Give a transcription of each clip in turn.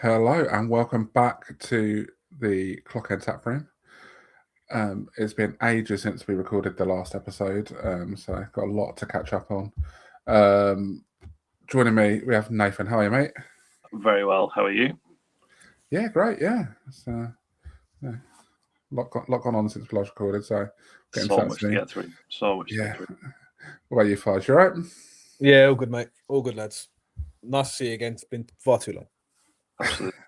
Hello and welcome back to the Clock End Taproom. It's been ages since we recorded the last episode, so I've got a lot to catch up on. Joining me, we have Nathan. How are you, mate? Very well. How are you? Yeah, great. Yeah, it's yeah, lot gone on since we last recorded, so getting so much to get through. So much to get through. What about you, Fize? You all right? Yeah, all good, mate. All good, lads. Nice to see you again. It's been far too long. Absolutely.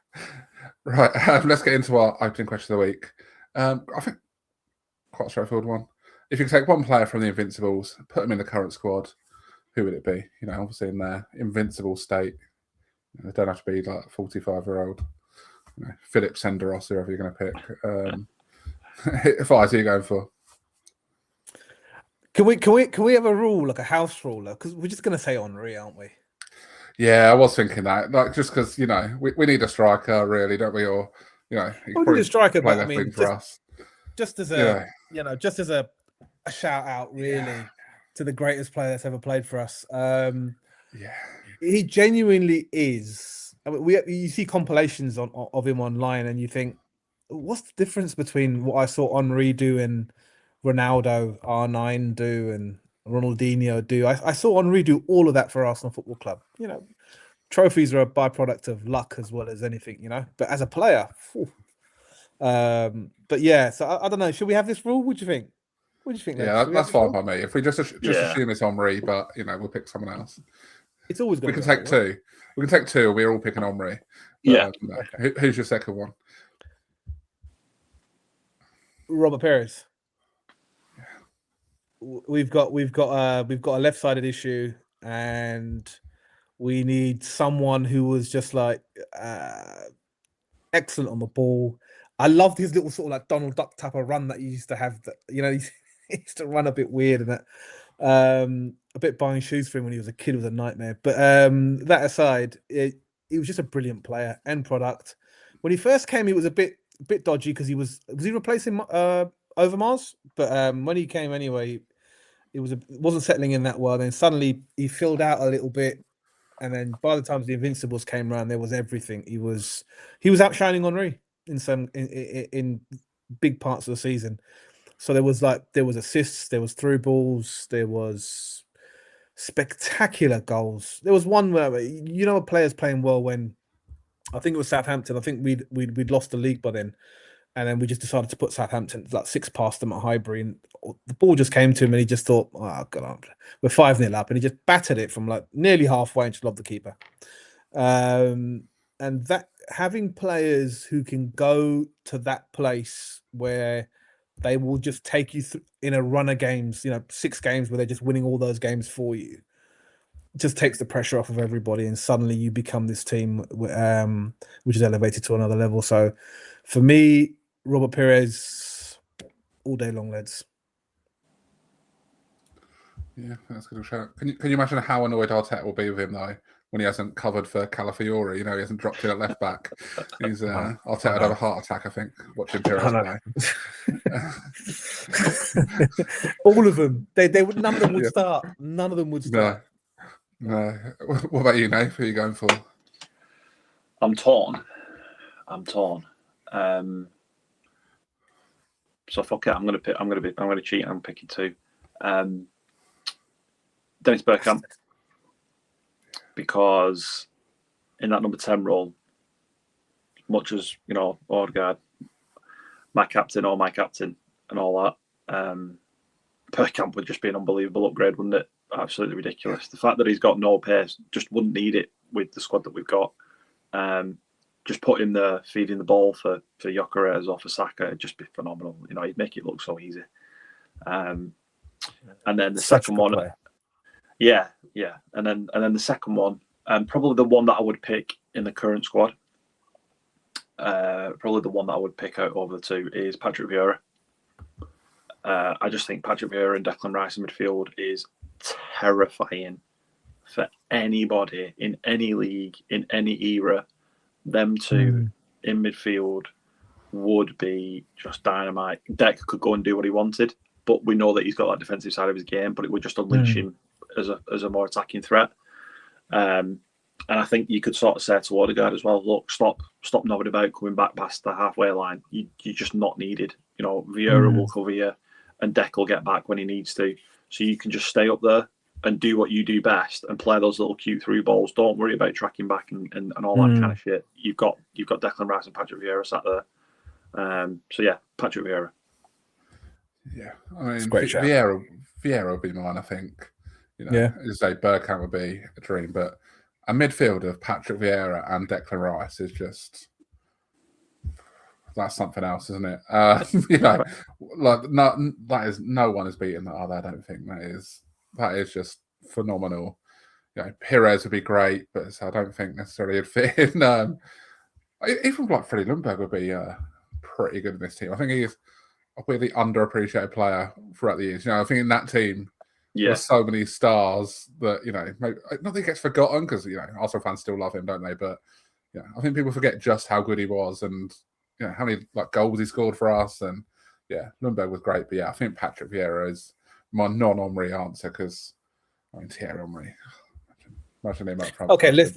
Right, let's get into our opening question of the week. I think quite a straightforward one. If you could take one player from the Invincibles, put them in the current squad, who would it be? You know, obviously in their invincible state. They don't have to be like 45-year-old. You know, Philip Senderos, whoever you're going to pick. Fize, who are you going for? Can we have a rule, like a house rule? Because we're just going to say Henry, aren't we? Yeah, I was thinking that. Like, just because, you know, we need a striker, really, don't we? Or, you know, we need a striker, but I mean, for us. Just as a, just as a shout out, really, to the greatest player that's ever played for us. He genuinely is. I mean, you see compilations of him online, and you think, what's the difference between what I saw Henry do and Ronaldo, R9 do, and Ronaldinho do? I saw Henry do all of that for Arsenal Football Club. You know, trophies are a byproduct of luck as well as anything, you know. But as a player, but yeah. So I don't know. Should we have this rule? What do you think? What do you think? Yeah, that's fine by me. If we just assume it's Henry, but you know, we'll pick someone else. It's always going to be take two. We can take two. We're all picking Henry. Yeah. Who's your second one? Robert Perez. We've got a left-sided issue, and we need someone who was just like excellent on the ball. I loved his little sort of like Donald Duck type of run that he used to have. That, you know, he used to run a bit weird and that. A bit buying shoes for him when he was a kid was a nightmare. But that aside, he was just a brilliant player, end product. When he first came, he was a bit dodgy because he was he replacing Overmars? But when he came anyway, it wasn't settling in that well. Then suddenly he filled out a little bit, and then by the time the Invincibles came around, there was everything. He was outshining Henry in big parts of the season. So there was assists, there was through balls, there was spectacular goals. There was one where a player's playing well when I think it was Southampton. I think we'd lost the league by then. And then we just decided to put Southampton like 6 past them at Highbury, and the ball just came to him, and he just thought, "Oh God, we're 5-0 up," and he just battered it from like nearly halfway and just lobbed the keeper. And that having players who can go to that place where they will just take you through in a run of games, 6 games where they're just winning all those games for you, just takes the pressure off of everybody, and suddenly you become this team which is elevated to another level. So for me, Robert Perez all day long, lads. Yeah, that's a good shout. Can you imagine how annoyed Arteta will be with him though when he hasn't covered for Calafiori? You know, he hasn't dropped in at left back. He's Arteta would have a heart attack, I think, watching Perez play. All of them. They would. None of them would start. None of them would start. No. What about you, Nath? Who are you going for? I'm torn. So fuck it. I'm gonna cheat. I'm picking 2. Dennis Bergkamp, because in that number 10 role, much as Odegaard, my captain and all that, Bergkamp would just be an unbelievable upgrade, wouldn't it? Absolutely ridiculous. The fact that he's got no pace, just wouldn't need it with the squad that we've got. Just put him there, feeding the ball for Gyökeres or for Saka, it'd just be phenomenal. He'd make it look so easy. And then the second one, yeah. And then the second one, probably the one that I would pick in the current squad, probably the one that I would pick out over the 2 is Patrick Vieira. I just think Patrick Vieira and Declan Rice in midfield is terrifying for anybody in any league, in any era. Them 2 in midfield would be just dynamite. Deck could go and do what he wanted, but we know that he's got that defensive side of his game, but it would just unleash him as a more attacking threat. And I think you could sort of say to Odegaard as well, look, stop nodding about coming back past the halfway line. You're just not needed. Vieira will cover you, and Declan will get back when he needs to. So you can just stay up there and do what you do best and play those little cute through balls. Don't worry about tracking back and all that kind of shit. You've got Declan Rice and Patrick Vieira sat there. So yeah, Patrick Vieira. Yeah, I mean, Vieira would be mine. I think. As I say, Bergkamp would be a dream, but a midfield of Patrick Vieira and Declan Rice is just that's something else, isn't it? No one has beaten that other. I don't think that is just phenomenal. Pires would be great, but I don't think necessarily it'd fit in. Even like Freddie Ljungberg would be pretty good in this team. I think he's a really underappreciated player throughout the years. I think in that team. Yeah. There's so many stars that, maybe, not that he gets forgotten because, Arsenal fans still love him, don't they? But, I think people forget just how good he was and, how many goals he scored for us. And, Ljungberg was great. But, I think Patrick Vieira is my non-Henry answer because, Thierry Henry. Imagine him up front. Okay, let's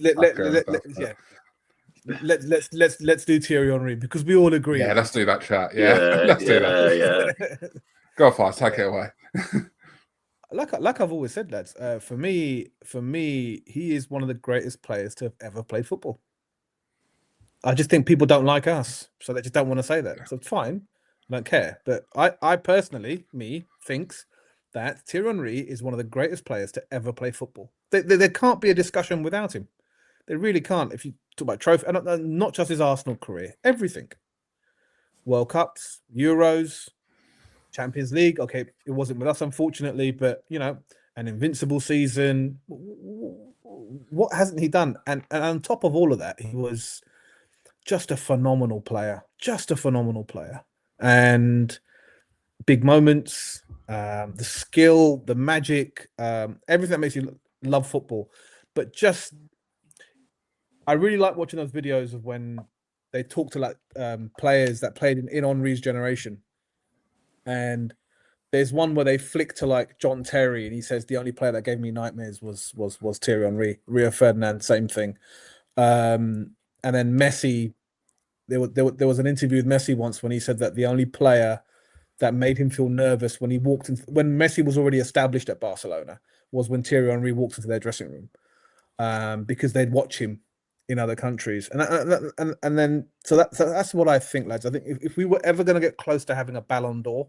do Thierry Henry because we all agree. Yeah, let's do that chat. Yeah, let's do that. Yeah. Go on, take it away. Like I've always said, lads, for me, he is one of the greatest players to have ever played football. I just think people don't like us, so they just don't want to say that. So it's fine, I don't care. But I personally, thinks that Thierry Henry is one of the greatest players to ever play football. There can't be a discussion without him. They really can't. If you talk about trophy, and not just his Arsenal career, everything. World Cups, Euros, Champions League. Okay, it wasn't with us, unfortunately, but an invincible season. What hasn't he done? And on top of all of that, he was just a phenomenal player. And big moments, the skill, the magic, everything that makes you love football. But I really like watching those videos of when they talk to players that played in Henry's generation. And there's one where they flick to John Terry, and he says the only player that gave me nightmares was Thierry Henry. Rio Ferdinand, same thing. And then Messi, there was an interview with Messi once when he said that the only player that made him feel nervous when when Messi was already established at Barcelona was when Thierry Henry walked into their dressing room, because they'd watch him in other countries, and then so that's what I think, lads. I think if we were ever going to get close to having a Ballon d'Or,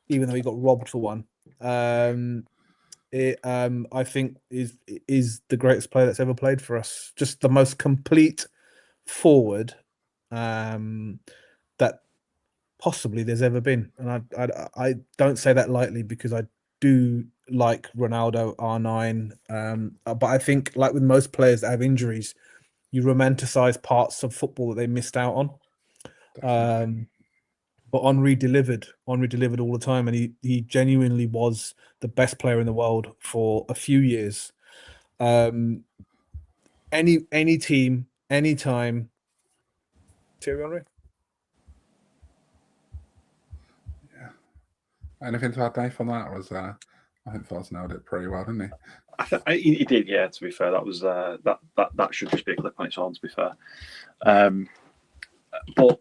even though he got robbed for one, I think is the greatest player that's ever played for us. Just the most complete forward that possibly there's ever been, and I don't say that lightly because I do like Ronaldo, R9, but I think with most players that have injuries, you romanticize parts of football that they missed out on. But Henry delivered all the time, and he genuinely was the best player in the world for a few years. Any team, anytime. Thierry Henry. Yeah. Anything to add, Dave, on that? I think Foz nailed it pretty well, didn't he? He did, yeah. To be fair, that was that should just be a clip on its own. To be fair, but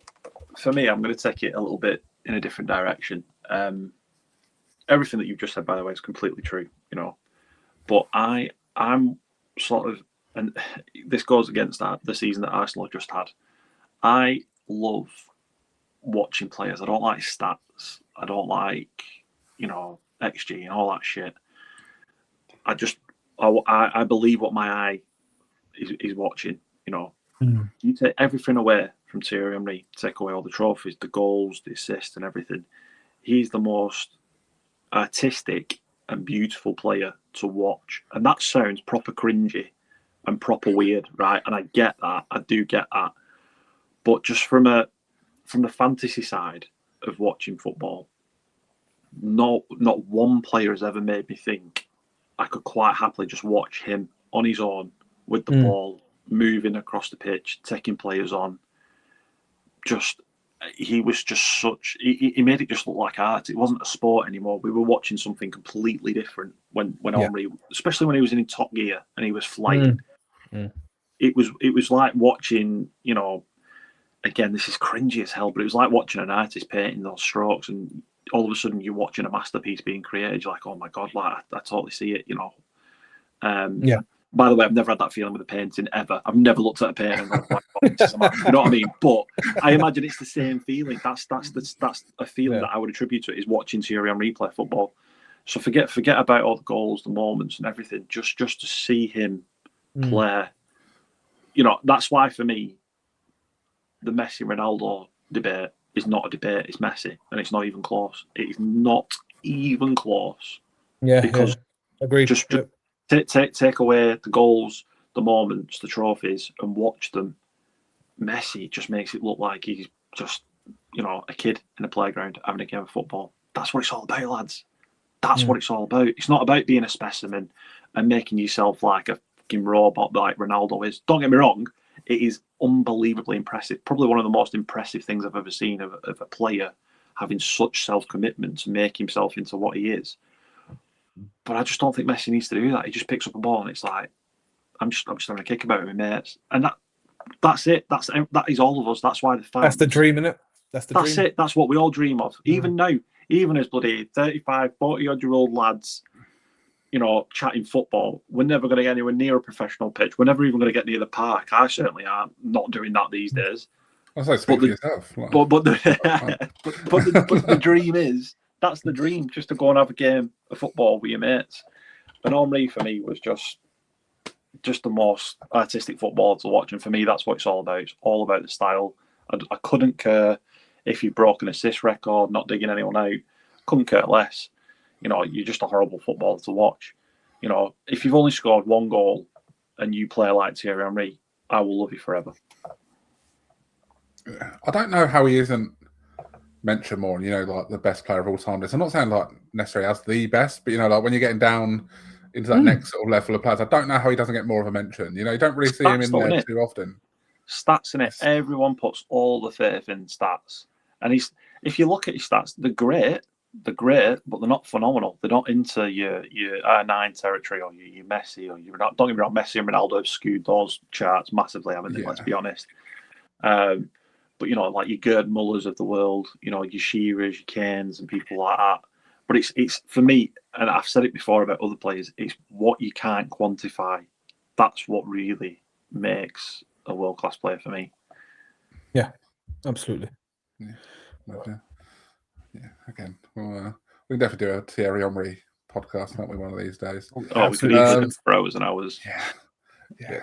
for me, I'm going to take it a little bit in a different direction. Everything that you've just said, by the way, is completely true. But I'm sort of, and this goes against the season that Arsenal just had. I love watching players. I don't like stats. I don't like XG and all that shit. I believe what my eye is watching. You take everything away from Thierry Henry, take away all the trophies, the goals, the assists, and everything. He's the most artistic and beautiful player to watch, and that sounds proper cringy and proper weird, right? And I get that. I do get that. But just from the fantasy side of watching football, not one player has ever made me think I could quite happily just watch him on his own with the ball, moving across the pitch, taking players on. He was just such. He made it just look like art. It wasn't a sport anymore. We were watching something completely different when Henry, especially when he was in top gear and he was flying. it was like watching, you know, again, this is cringy as hell, but it was like watching an artist painting those strokes, and all of a sudden you're watching a masterpiece being created. You're like, oh my god, like I totally see it, you know. Yeah. By the way, I've never had that feeling with a painting ever. I've never looked at a painting and gone, like, oh, this is a man. You know what I mean? But I imagine it's the same feeling. That's a feeling that I would attribute to it, is watching Thierry Henry play football. So forget about all the goals, the moments, and everything. Just to see him play. You know, that's why for me, the Messi Ronaldo debate is not a debate. It's Messi, and it's not even close. It is not even close. Yeah, because agreed. Just take away the goals, the moments, the trophies, and watch them. Messi just makes it look like he's just, you know, a kid in a playground having a game of football. That's what it's all about, lads. That's what it's all about. It's not about being a specimen and making yourself like a fucking robot like Ronaldo is. Don't get me wrong, it is unbelievably impressive. Probably one of the most impressive things I've ever seen of a player having such self-commitment to make himself into what he is. But I just don't think Messi needs to do that. He just picks up a ball and it's like, I'm just having a kick about it with mates. And that's it. That is all of us. That's why the fans. That's the dream, innit? That's dream. It. That's what we all dream of. Even now, even as bloody 35, 40-odd-year-old lads, you know, chatting football, we're never going to get anywhere near a professional pitch. We're never even going to get near the park. I certainly am not doing that these days. I was like, speak for yourself. But the dream is, that's the dream, just to go and have a game of football with your mates. And Henry, for me, was just the most artistic footballer to watch. And for me, that's what it's all about. It's all about the style. I couldn't care if you broke an assist record, not digging anyone out. Couldn't care less. You know, you're just a horrible footballer to watch. You know, if you've only scored one goal and you play like Thierry Henry, I will love you forever. I don't know how he isn't mentioned more, you know, like the best player of all time. I'm not saying like necessarily as the best, but you know, like when you're getting down into that next sort of level of players, I don't know how he doesn't get more of a mention. You know, you don't really see him in there too often. Stats in it. Everyone puts all the faith in stats, and if you look at his stats, they're great, but they're not phenomenal. They're not into your R9 territory or your Messi or your. Don't get me wrong, Messi and Ronaldo have skewed those charts massively, haven't they? Let's be honest. But you know, like your Gerd Mullers of the world, you know, your Shearers, your Kanes, and people like that. But it's for me, and I've said it before about other players, it's what you can't quantify. That's what really makes a world-class player for me. Yeah, absolutely. Yeah. Again, we can definitely do a Thierry Henry podcast, can't we, one of these days? Oh, we could easily for hours and hours. Yeah.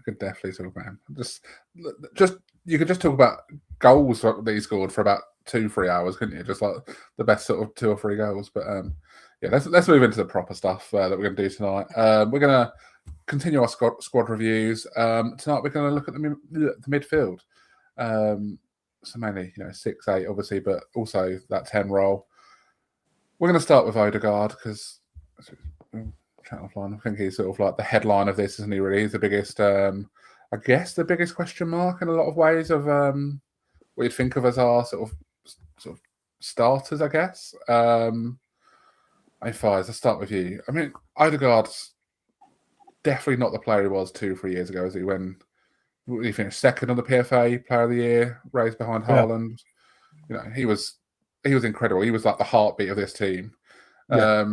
Could definitely talk about him. Just you could just talk about goals that he scored for about 2-3 hours, couldn't you? Just like the best sort of 2 or 3 goals. But let's move into the proper stuff that we're going to do tonight. We're going to continue our squad reviews. Tonight we're going to look at the midfield. So mainly, you know, 6-8 obviously, but also that 10 role. We're going to start with Odegaard because I think he's sort of like the headline of this, isn't he? Really, he's the biggest. I guess the biggest question mark in a lot of ways of what you'd think of as our sort of starters, I guess. Fize, let's start with you. I mean, Odegaard's definitely not the player he was 2-3 years ago, is he? When he finished second on the PFA Player of the Year, raised behind Haaland. You know, he was incredible. He was like the heartbeat of this team. I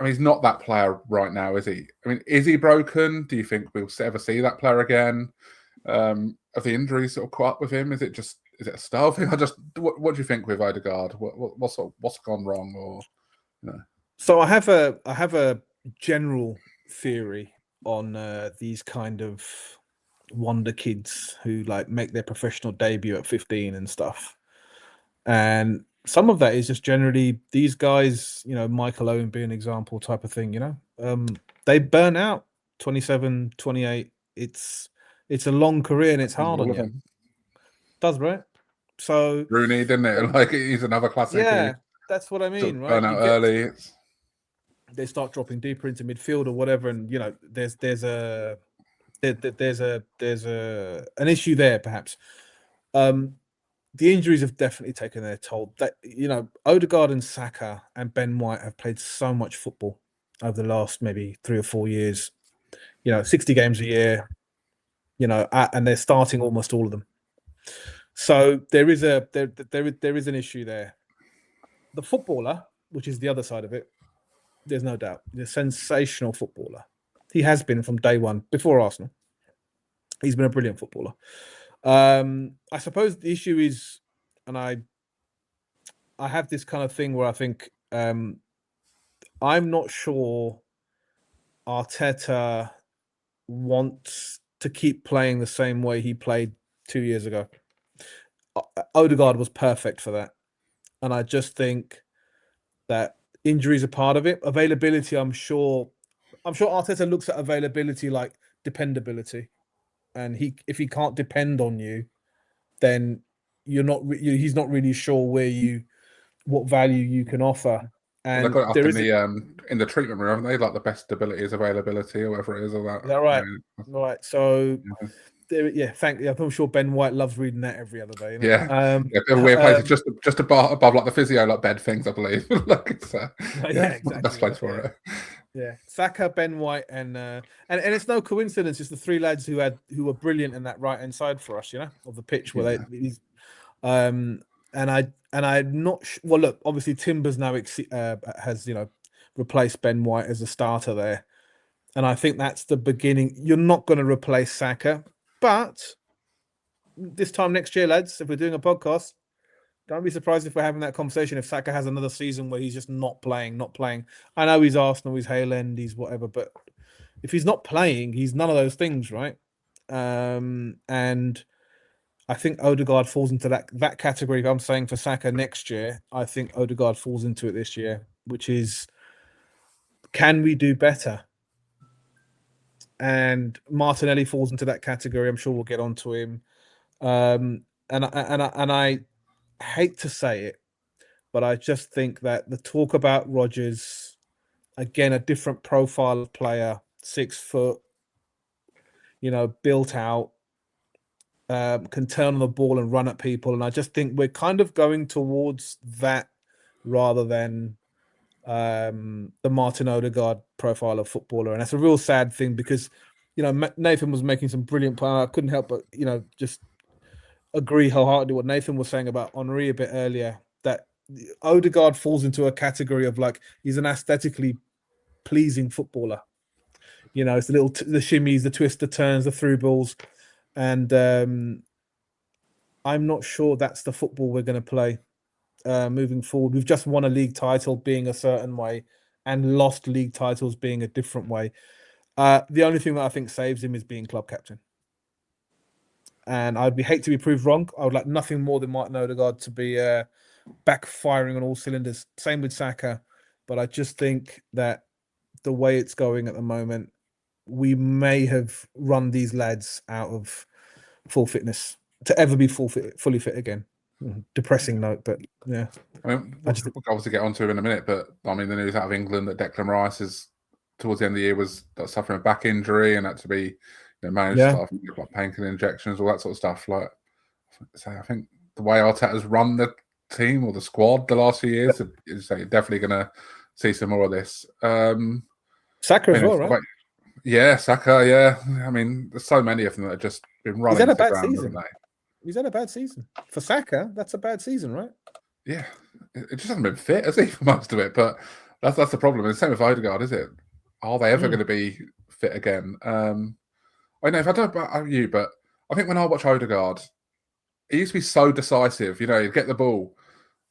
mean, he's not that player right now, is he? I mean, is he broken? Do you think we'll ever see that player again? Have the injuries sort of caught up with him? Is it a style thing? What do you think with Odegaard? What's gone wrong, or you know? So I have a general theory on these kind of wonder kids who like make their professional debut at 15 and stuff, and some of that is just generally these guys, you know, Michael Owen being an example type of thing, you know, they burn out 27, 28. It's a long career and it's hard on you. Does, right? So Rooney, didn't it? Like he's another classic. Yeah, that's what I mean, right? Burn out early. They start dropping deeper into midfield or whatever, and you know, there's an issue there, perhaps. The injuries have definitely taken their toll. That, you know, Odegaard and Saka and Ben White have played so much football over the last maybe 3 or 4 years. You know, 60 games a year, and they're starting almost all of them. So there is an issue there. The footballer, which is the other side of it, there's no doubt. He's a sensational footballer. He has been from day one, before Arsenal. He's been a brilliant footballer. I suppose the issue is, and I have this kind of thing where I think I'm not sure Arteta wants to keep playing the same way he played 2 years ago. Odegaard was perfect for that. And I just think that injuries are part of it. Availability, I'm sure Arteta looks at availability like dependability. And if he can't depend on you, then he's not really sure what value you can offer. And they've got it up in the treatment room, haven't they? Like the best ability is availability, or whatever it is, or that. Is that right? Right. So I'm sure Ben White loves reading that every other day. Yeah. Weird places, just above like the physio like bed things, I believe. Like it's exactly the best place for it. Yeah, Saka, Ben White, and it's no coincidence. It's the three lads who were brilliant in that right hand side for us, of the pitch. Where I'm not. Well, look, obviously Timber's now has replaced Ben White as a starter there, and I think that's the beginning. You're not going to replace Saka, but this time next year, lads, if we're doing a podcast, don't be surprised if we're having that conversation if Saka has another season where he's just not playing. I know he's Arsenal, he's Hale End, he's whatever, but if he's not playing, he's none of those things, right? And I think Odegaard falls into that category. If I'm saying for Saka next year, I think Odegaard falls into it this year, which is, can we do better? And Martinelli falls into that category. I'm sure we'll get onto him. And I hate to say it, but I just think that the talk about Rodgers, again, a different profile of player, 6 foot, built out, can turn on the ball and run at people. And I just think we're kind of going towards that rather than the Martin Ødegaard profile of footballer. And that's a real sad thing because, Nathan was making some brilliant points. I couldn't help but, just agree wholeheartedly what Nathan was saying about Henry a bit earlier, that Odegaard falls into a category of he's an aesthetically pleasing footballer. It's the shimmies, the twists, the turns, the through balls. And I'm not sure that's the football we're going to play moving forward. We've just won a league title being a certain way and lost league titles being a different way. The only thing that I think saves him is being club captain. And I'd hate to be proved wrong. I would like nothing more than Martin Ødegaard to be backfiring on all cylinders. Same with Saka. But I just think that the way it's going at the moment, we may have run these lads out of full fitness to ever be fully fit again. Depressing note, but yeah. I mean, we'll obviously get onto it in a minute, but I mean, the news out of England that Declan Rice is towards the end of the year was suffering a back injury and had to be managed like painkiller injections, all that sort of stuff. I think the way Arteta's run the team or the squad the last few years is definitely going to see some more of this. Saka as well, right? Yeah, Saka. Yeah, I mean, there's so many of them that have just been running. He's had a bad season. He's had a bad season for Saka. That's a bad season, right? Yeah, it just hasn't been fit, has he, for most of it? But that's the problem. It's the same with Odegaard, is it? Are they ever going to be fit again? I know, if I don't know about you, but I think when I watch Odegaard, he used to be so decisive. He'd get the ball,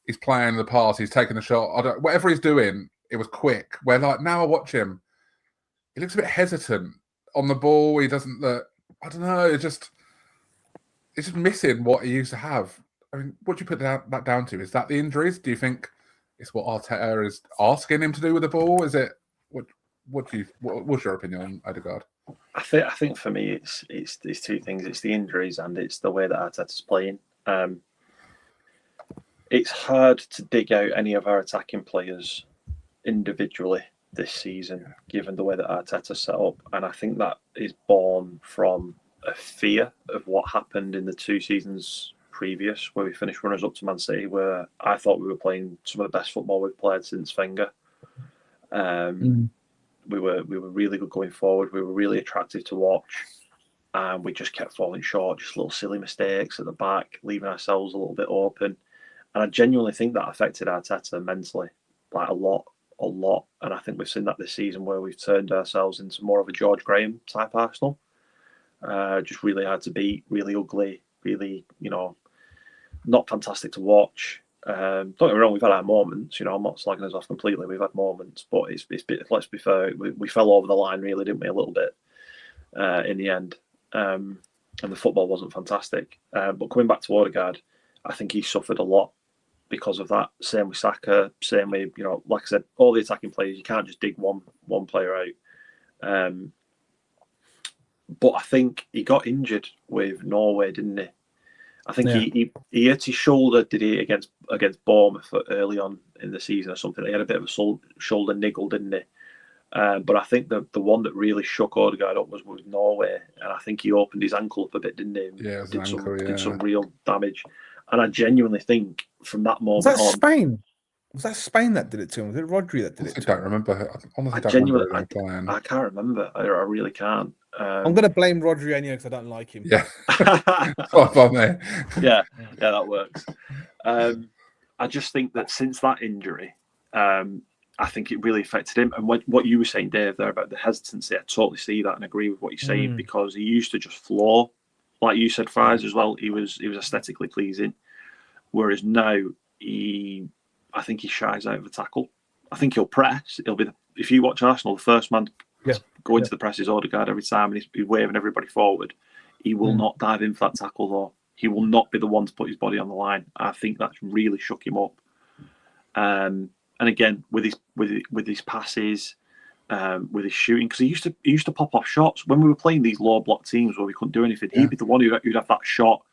he's playing the pass, he's taking the shot. Whatever he's doing, it was quick. Where now I watch him, he looks a bit hesitant on the ball. He doesn't look. I don't know. It's just missing what he used to have. I mean, what do you put that down to? Is that the injuries? Do you think it's what Arteta is asking him to do with the ball? Is it what's your opinion on Odegaard? I think for me it's these two things. It's the injuries and it's the way that Arteta's playing. It's hard to dig out any of our attacking players individually this season, given the way that Arteta's set up, and I think that is born from a fear of what happened in the 2 seasons previous, where we finished runners up to Man City, where I thought we were playing some of the best football we've played since Wenger. We were really good going forward. We were really attractive to watch. and we just kept falling short, just little silly mistakes at the back, leaving ourselves a little bit open. And I genuinely think that affected Arteta mentally, like a lot. And I think we've seen that this season where we've turned ourselves into more of a George Graham type Arsenal. Just really hard to beat, really ugly, really, not fantastic to watch. Don't get me wrong, we've had our moments. I'm not slagging us off completely. We've had moments, but let's be fair, we fell over the line, really, didn't we? A little bit in the end, and the football wasn't fantastic. But coming back to Odegaard, I think he suffered a lot because of that. Same with Saka. Same with like I said, all the attacking players. You can't just dig one player out. But I think he got injured with Norway, didn't he? I think he hit his shoulder, did he, against Bournemouth early on in the season or something. He had a bit of a shoulder niggle, didn't he? But I think the one that really shook Odegaard up was with Norway, and I think he opened his ankle up a bit, didn't he? Yeah, did some real damage. And I genuinely think from that moment was that Spain? Was that Spain that did it to him? Was it Rodri that did it to him? I don't remember. I don't remember him playing. I can't remember. I really can't. I'm going to blame Rodri anyway because I don't like him. Yeah. On there. Yeah, that works. I just think that since that injury, I think it really affected him. And what you were saying, Dave, there about the hesitancy, I totally see that and agree with what you're saying, because he used to just floor. Like you said, Fize as well, he was aesthetically pleasing. Whereas now, I think he shies out of a tackle. I think he'll press. If you watch Arsenal, the first man go into the press is Odegaard every time, and he's waving everybody forward. He will not dive in for that tackle, though. He will not be the one to put his body on the line. I think that's really shook him up. And again, with his passes, with his shooting, because he used to pop off shots when we were playing these low block teams where we couldn't do anything. He'd be the one who'd have that shot,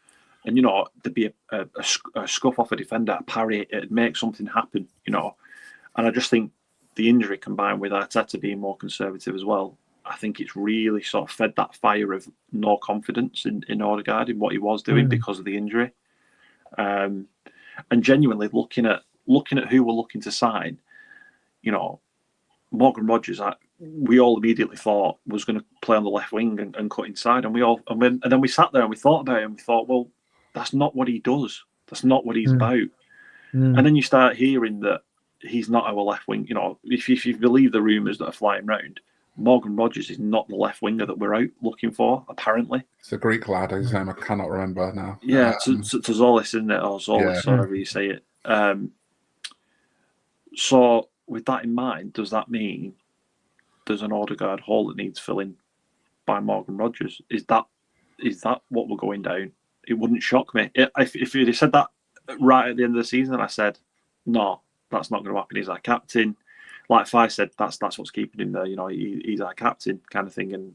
and there'd be a scuff off a defender, a parry, it'd make something happen, And I just think the injury combined with Arteta being more conservative as well, I think it's really sort of fed that fire of no confidence in Odegaard in what he was doing because of the injury. And genuinely looking at who we're looking to sign, Morgan Rogers, we all immediately thought was going to play on the left wing and cut inside, and then we sat there and we thought about it and we thought, well, that's not what he does. That's not what he's about. And then you start hearing that he's not our left wing. If you believe the rumours that are flying around, Morgan Rogers is not the left winger that we're out looking for, apparently. It's a Greek lad, whose name I cannot remember now. Yeah, Zolis, isn't it? Or Zolis, however you say it. So with that in mind, does that mean there's an Odegaard hole that needs filling by Morgan Rogers? Is that what we're going down? It wouldn't shock me. If you'd have said that right at the end of the season, and I said, no, that's not going to happen. He's our captain. Like Fize said, that's what's keeping him there. He's our captain kind of thing. And,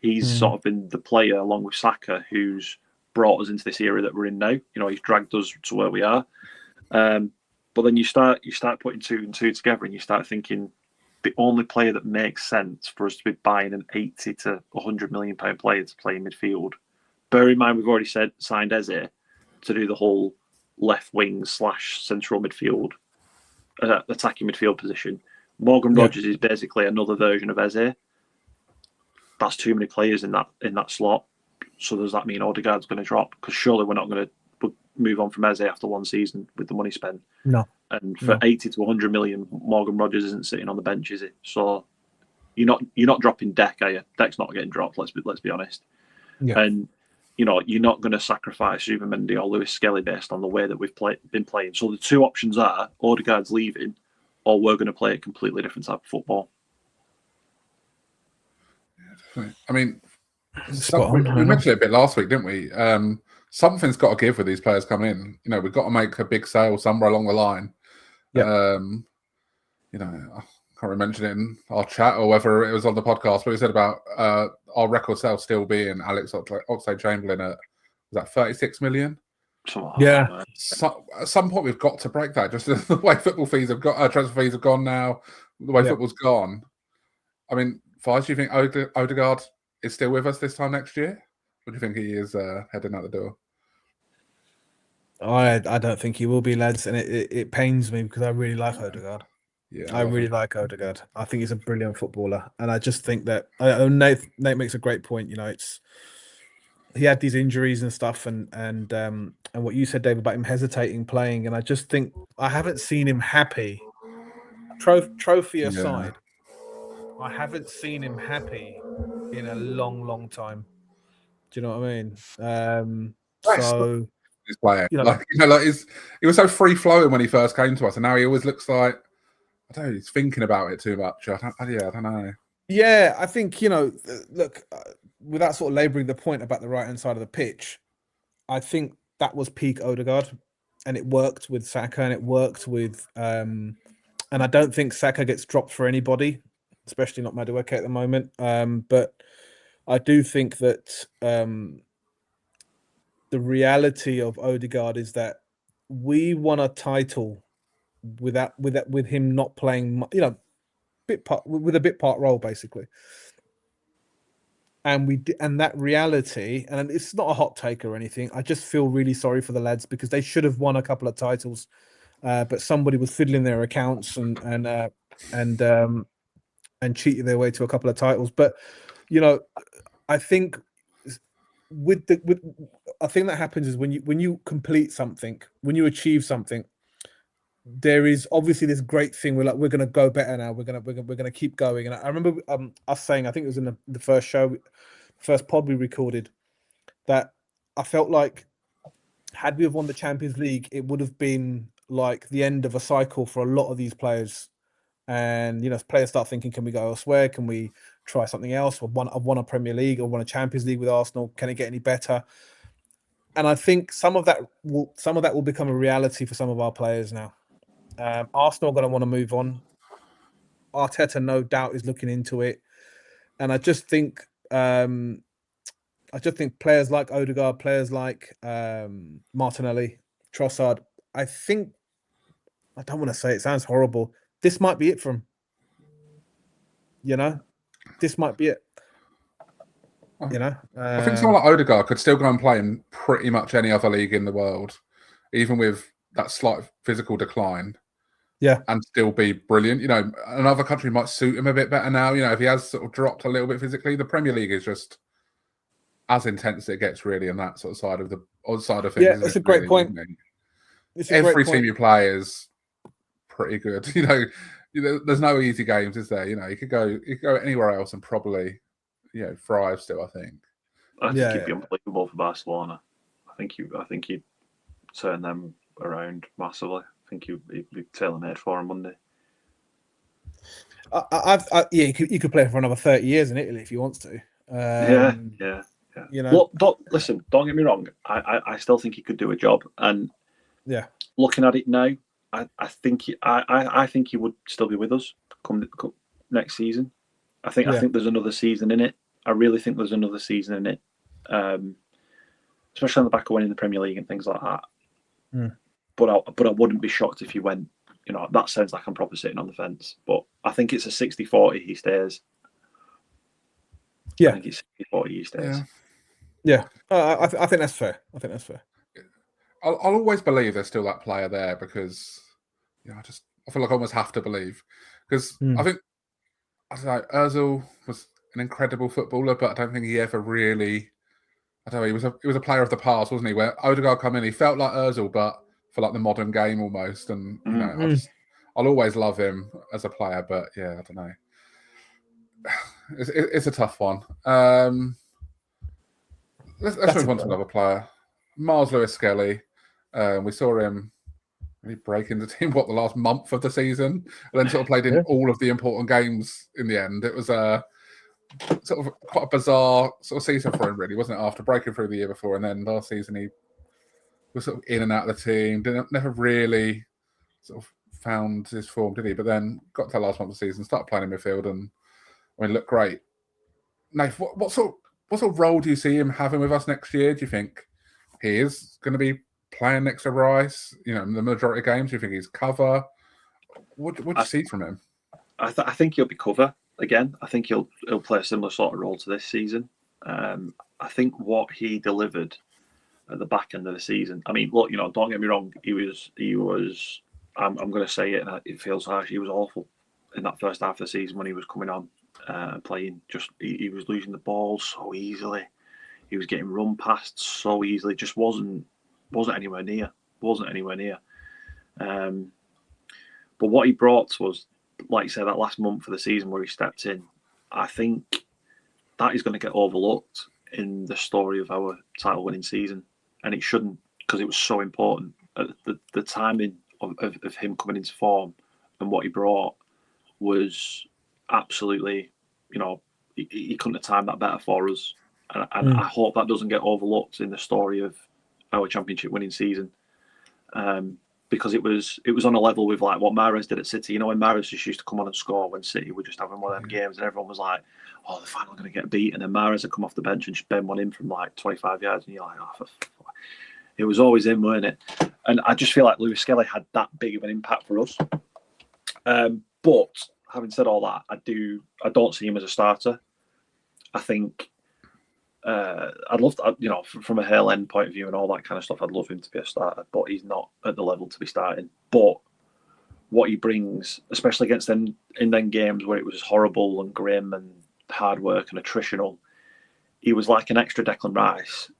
he's sort of been the player along with Saka who's brought us into this era that we're in now. He's dragged us to where we are. But then you start putting two and two together and you start thinking the only player that makes sense for us to be buying an 80 to 100 million pound player to play in midfield. Bear in mind, we've already signed Eze to do the whole left wing / central midfield, attacking midfield position. Morgan Rogers is basically another version of Eze. That's too many players in that slot. So does that mean Odegaard's going to drop? Because surely we're not going to move on from Eze after one season with the money spent. No. And for 80 to 100 million, Morgan Rogers isn't sitting on the bench, is he? So you're not dropping Deck, are you? Deck's not getting dropped. Let's be honest. Yeah. And you're not going to sacrifice Zubimendi or Lewis-Skelly based on the way that we've been playing. So the two options are Odegaard's leaving, or we're going to play a completely different type of football. Yeah, I mean, we mentioned it a bit last week, didn't we? Something's got to give with these players coming in. We've got to make a big sale somewhere along the line. Yeah. I can't mention it in our chat or whether it was on the podcast, but we said about our record sale still being Alex Oxlade-Chamberlain at, was that 36 million? Yeah. So, at some point, we've got to break that. Just the way football fees have got, transfer fees have gone now, the way football's gone. I mean, Fize, do you think Odegaard is still with us this time next year? Or do you think he is heading out the door? I don't think he will be, lads, and it pains me because I really like Odegaard. Yeah, I really like Odegaard. I think he's a brilliant footballer, and I just think that Nate makes a great point. He had these injuries and stuff, and what you said, Dave, about him hesitating playing, and I just think I haven't seen him happy. Trophy aside, I haven't seen him happy in a long, long time. Do you know what I mean? So He's playing he was so free flowing when he first came to us, and now he always looks like I don't know. He's thinking about it too much. I don't know. Yeah, I think look, without sort of labouring the point about the right hand side of the pitch, I think that was peak Odegaard, and it worked with Saka, and it worked with, and I don't think Saka gets dropped for anybody, especially not Madueke at the moment. But I do think that the reality of Odegaard is that we won a title with him not playing, with a bit part role basically. And that reality, and it's not a hot take or anything. I just feel really sorry for the lads because they should have won a couple of titles, but somebody was fiddling their accounts and cheating their way to a couple of titles. But I think a thing that happens is when you complete something, when you achieve something, there is obviously this great thing. We're going to go better now. We're going to keep going. And I remember us saying, I think it was in the first show, first pod we recorded, that I felt like had we have won the Champions League, it would have been like the end of a cycle for a lot of these players. And players start thinking, can we go elsewhere? Can we try something else? I've won a Premier League or won a Champions League with Arsenal. Can it get any better? And I think some of that will become a reality for some of our players now. Arsenal are going to want to move on. Arteta, no doubt, is looking into it, and I just think players like Odegaard, players like Martinelli, Trossard. I don't want to say it sounds horrible. This might be it for him. This might be it. I think someone like Odegaard could still go and play in pretty much any other league in the world, even with that slight physical decline. Yeah, and still be brilliant. Another country might suit him a bit better now. If he has sort of dropped a little bit physically, the Premier League is just as intense as it gets, really, on that sort of side of the odd side of things. Yeah, it's a great point. Every team you play is pretty good. There's no easy games, is there? You could go anywhere else and probably, thrive still. I think he'd be unbelievable for Barcelona. I think he'd turn them around massively. I think he'd be tailor-made for on Monday. You could play for another 30 years in Italy if he wants to. Yeah. Listen, don't get me wrong. I still think he could do a job, and looking at it now, I think he would still be with us come next season. I think there's another season in it. I really think there's another season in it, especially on the back of winning the Premier League and things like that. Mm. But I wouldn't be shocked if he went. That sounds like I'm probably sitting on the fence, but I think it's a 60-40 he stays. Yeah, I think it's 60-40 he stays. Yeah. I think that's fair. I'll always believe there's still that player there because I feel like I almost have to believe because I think Ozil was an incredible footballer, but I don't think he ever really. I don't know. He was a player of the past, wasn't he? Where Odegaard come in, he felt like Ozil, but for like the modern game almost. And I'll always love him as a player, but I don't know. It's a tough one. Let's move on to another player, Myles Lewis-Skelly. We saw him really break into the team the last month of the season, and then sort of played in all of the important games in the end. It was sort of quite a bizarre sort of season for him, really, wasn't it? After breaking through the year before, and then last season he was sort of in and out of the team. Never really sort of found his form, did he? But then got to the last month of the season, started playing in midfield, and looked great. Nath, what sort of role do you see him having with us next year? Do you think he is going to be playing next to Rice? In the majority of games, do you think he's cover? What do you see from him? I think he'll be cover again. I think he'll play a similar sort of role to this season. I think what he delivered at the back end of the season. I mean, look, don't get me wrong. He was I'm going to say it, and it feels harsh. He was awful in that first half of the season when he was coming on and playing. Just he was losing the ball so easily. He was getting run past so easily. Just wasn't anywhere near. Wasn't anywhere near. But what he brought was, like you said, that last month of the season where he stepped in. I think that is going to get overlooked in the story of our title-winning season, and it shouldn't, because it was so important. The timing of him coming into form and what he brought was absolutely, he couldn't have timed that better for us. And I hope that doesn't get overlooked in the story of our championship-winning season, because it was on a level with like what Mahrez did at City. When Mahrez just used to come on and score when City were just having one of them games, and everyone was like, "Oh, they're finally going to get beat," and then Mahrez would come off the bench and just bend one in from like 25 yards, and you're like, "Oh, it was always him, weren't it?" And I just feel like Lewis-Skelly had that big of an impact for us. But having said all that, I don't see him as a starter. I think I'd love to, from a Hale End point of view and all that kind of stuff, I'd love him to be a starter, but he's not at the level to be starting. But what he brings, especially against them in them games where it was horrible and grim and hard work and attritional, he was like an extra Declan Rice,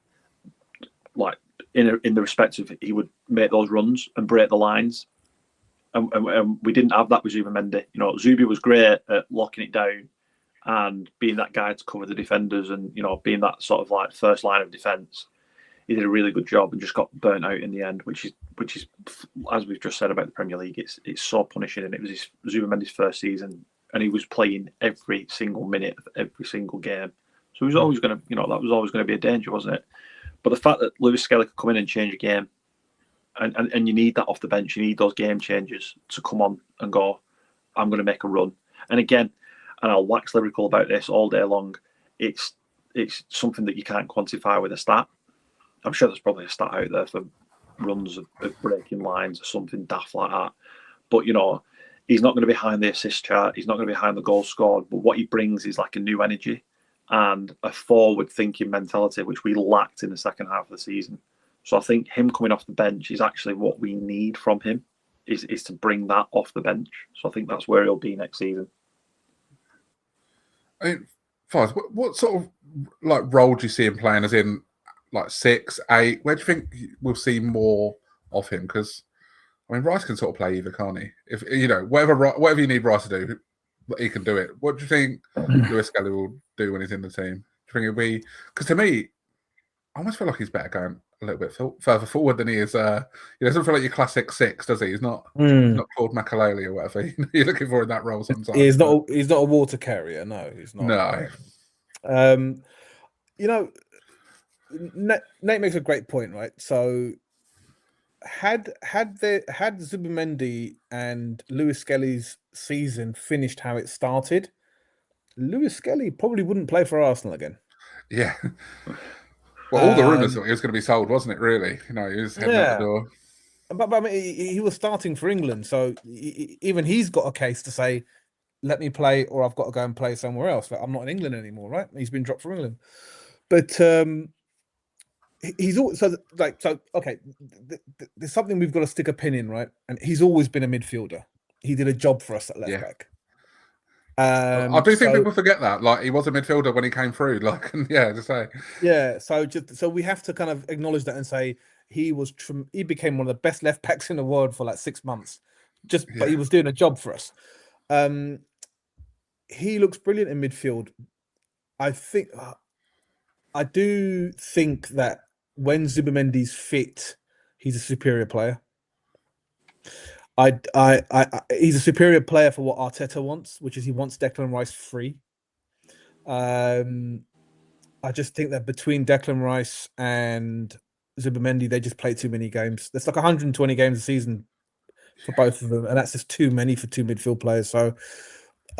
like in the respect of he would make those runs and break the lines. And we didn't have that with Zubimendi. Zubi was great at locking it down and being that guy to cover the defenders and, being that sort of like first line of defence. He did a really good job and just got burnt out in the end, which is as we've just said about the Premier League, it's so punishing. And it was Zubimendi's first season and he was playing every single minute of every single game. So he was always going to, that was always going to be a danger, wasn't it? But the fact that Lewis-Skelly could come in and change a game, and you need that off the bench, you need those game changers to come on and go, I'm going to make a run. And again, and I'll wax lyrical about this all day long, it's something that you can't quantify with a stat. I'm sure there's probably a stat out there for runs of breaking lines or something daft like that. But, he's not going to be behind the assist chart. He's not going to be behind the goals scored. But what he brings is like a new energy and a forward-thinking mentality, which we lacked in the second half of the season. So I think him coming off the bench is actually what we need from him, is to bring that off the bench. So I think that's where he'll be next season. I mean, Fize, what sort of like role do you see him playing? As in, like 6, 8? Where do you think we'll see more of him? Because I mean, Rice can sort of play either, can't he? If whatever you need Rice to do, he can do it. What do you think Lewis-Skelly will do when he's in the team? Do you think it'll be? Because to me, I almost feel like he's better going a little bit further forward than he is. He doesn't feel like your classic 6, does he? He's not called Makelele or whatever you're looking for in that role sometimes. He's not a water carrier. No, he's not. No. Nate makes a great point, right? So had Zubimendi and Lewis-Skelly's season finished how it started, Lewis-Skelly probably wouldn't play for Arsenal again. Yeah. Well, all the rumours that he was going to be sold, wasn't it? Really, he was heading out the door. But I mean, he was starting for England, so even he's got a case to say, "Let me play," or "I've got to go and play somewhere else." Like, I'm not in England anymore, right? He's been dropped from England, but he's also okay. There's something we've got to stick a pin in, right? And he's always been a midfielder. He did a job for us at left back. I do think people forget that. Like, he was a midfielder when he came through. Like, to say. Yeah, so we have to kind of acknowledge that and say he became one of the best left backs in the world for like 6 months. But he was doing a job for us. He looks brilliant in midfield. I do think that when Zubimendi's fit, he's a superior player. He's a superior player for what Arteta wants, which is he wants Declan Rice free. I just think that between Declan Rice and Zubimendi, they just play too many games. There's like 120 games a season for both of them, and that's just too many for 2 midfield players. So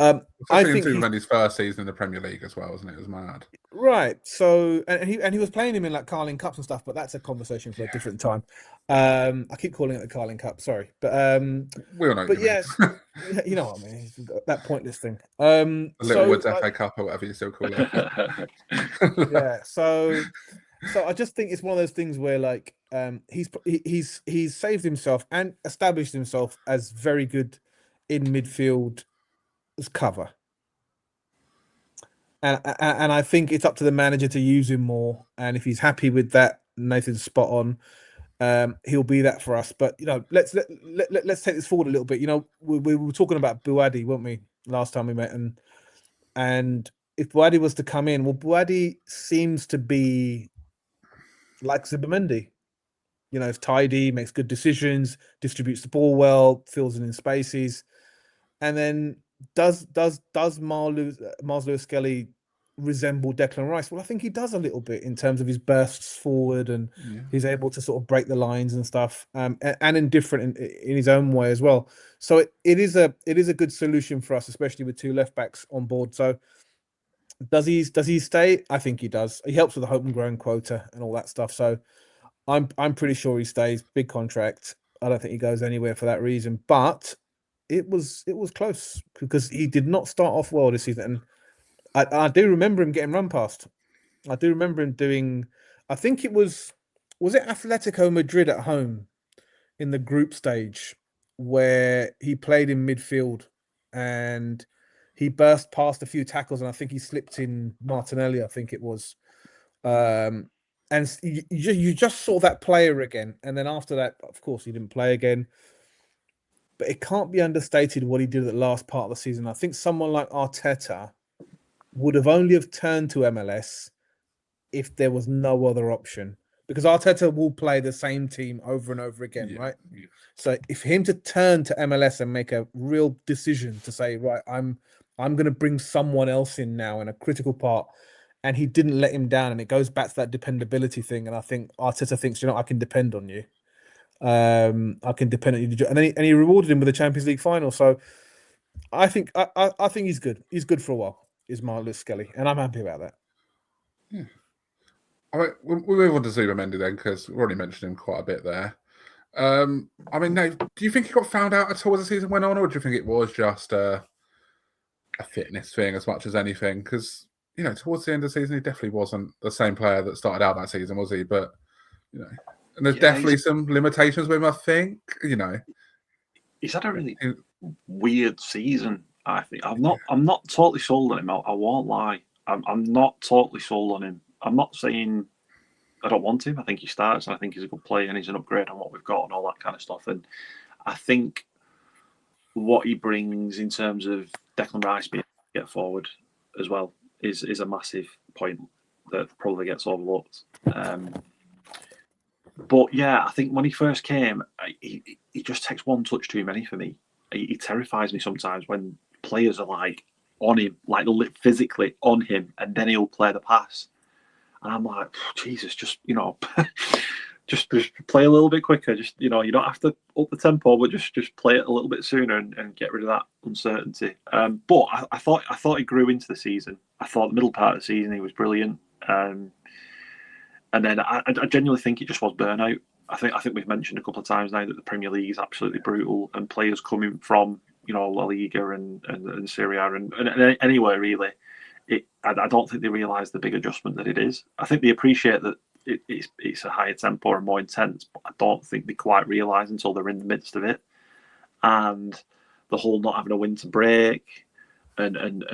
I think Zubimendi's first season in the Premier League as well, wasn't it? It was mad. Right. So and he was playing him in like Carling Cups and stuff, but that's a conversation for a different time. I keep calling it the Carling Cup, sorry. But we all know. But yes, you know what I mean. That pointless thing. The Little Woods FA Cup or whatever you still call it. Yeah. So So I just think it's one of those things where like he's saved himself and established himself as very good in midfield as cover. And I think it's up to the manager to use him more. And if he's happy with that, Nathan's spot on. He'll be that for us. But let's take this forward a little bit. We were talking about Buadi, weren't we, last time we met? And if Buadi was to come in, well, Buadi seems to be like Zubimendi. Is tidy, makes good decisions, distributes the ball well, fills in spaces, and then does Myles Lewis-Skelly resemble Declan Rice? Well, I think he does a little bit in terms of his bursts forward, and he's able to sort of break the lines and stuff, and indifferent in his own way as well. So it is a good solution for us, especially with two left backs on board. So does he stay? I think he does. He helps with the homegrown quota and all that stuff. So I'm pretty sure he stays. Big contract. I don't think he goes anywhere for that reason. But it was close because he did not start off well this season. And I do remember him getting run past. I do remember him doing. I think it was it Atletico Madrid at home in the group stage where he played in midfield and he burst past a few tackles and I think he slipped in Martinelli. I think it was. And you just saw that player again. And then after that, of course, he didn't play again. But it can't be understated what he did at the last part of the season. I think someone like Arteta would have only have turned to MLS if there was no other option. Because Arteta will play the same team over and over again, right? Yeah. So if him to turn to MLS and make a real decision to say, right, I'm going to bring someone else in now in a critical part, and he didn't let him down, and it goes back to that dependability thing. And I think Arteta thinks, I can depend on you. I can depend on you, and he rewarded him with the Champions League final. So I think he's good. He's good for a while. Is Myles Lewis-Skelly, and I'm happy about that. Yeah. All right, we'll move on to Zubimendi then, because we've already mentioned him quite a bit there. Nate, do you think he got found out at all as the season went on, or do you think it was just a fitness thing as much as anything? Because towards the end of the season, he definitely wasn't the same player that started out that season, was he? But and there's definitely some limitations with him. I think he's had a really weird season. I think I'm not totally sold on him. I won't lie. I'm not totally sold on him. I'm not saying I don't want him. I think he starts, and I think he's a good player, and he's an upgrade on what we've got and all that kind of stuff. And I think what he brings in terms of Declan Rice being able to get forward as well is a massive point that probably gets overlooked. But yeah, I think when he first came, he just takes one touch too many for me. He terrifies me sometimes when players are like on him, like physically on him, and then he'll play the pass. And I'm like, Jesus, just just play a little bit quicker. Just you don't have to up the tempo, but just play it a little bit sooner and get rid of that uncertainty. But I thought he grew into the season. I thought the middle part of the season he was brilliant. And then I genuinely think it just was burnout. I think we've mentioned a couple of times now that the Premier League is absolutely brutal, and players coming from La Liga and Serie A and anywhere really. I don't think they realise the big adjustment that it is. I think they appreciate that it's a higher tempo and more intense, but I don't think they quite realise until they're in the midst of it. And the whole not having a winter break and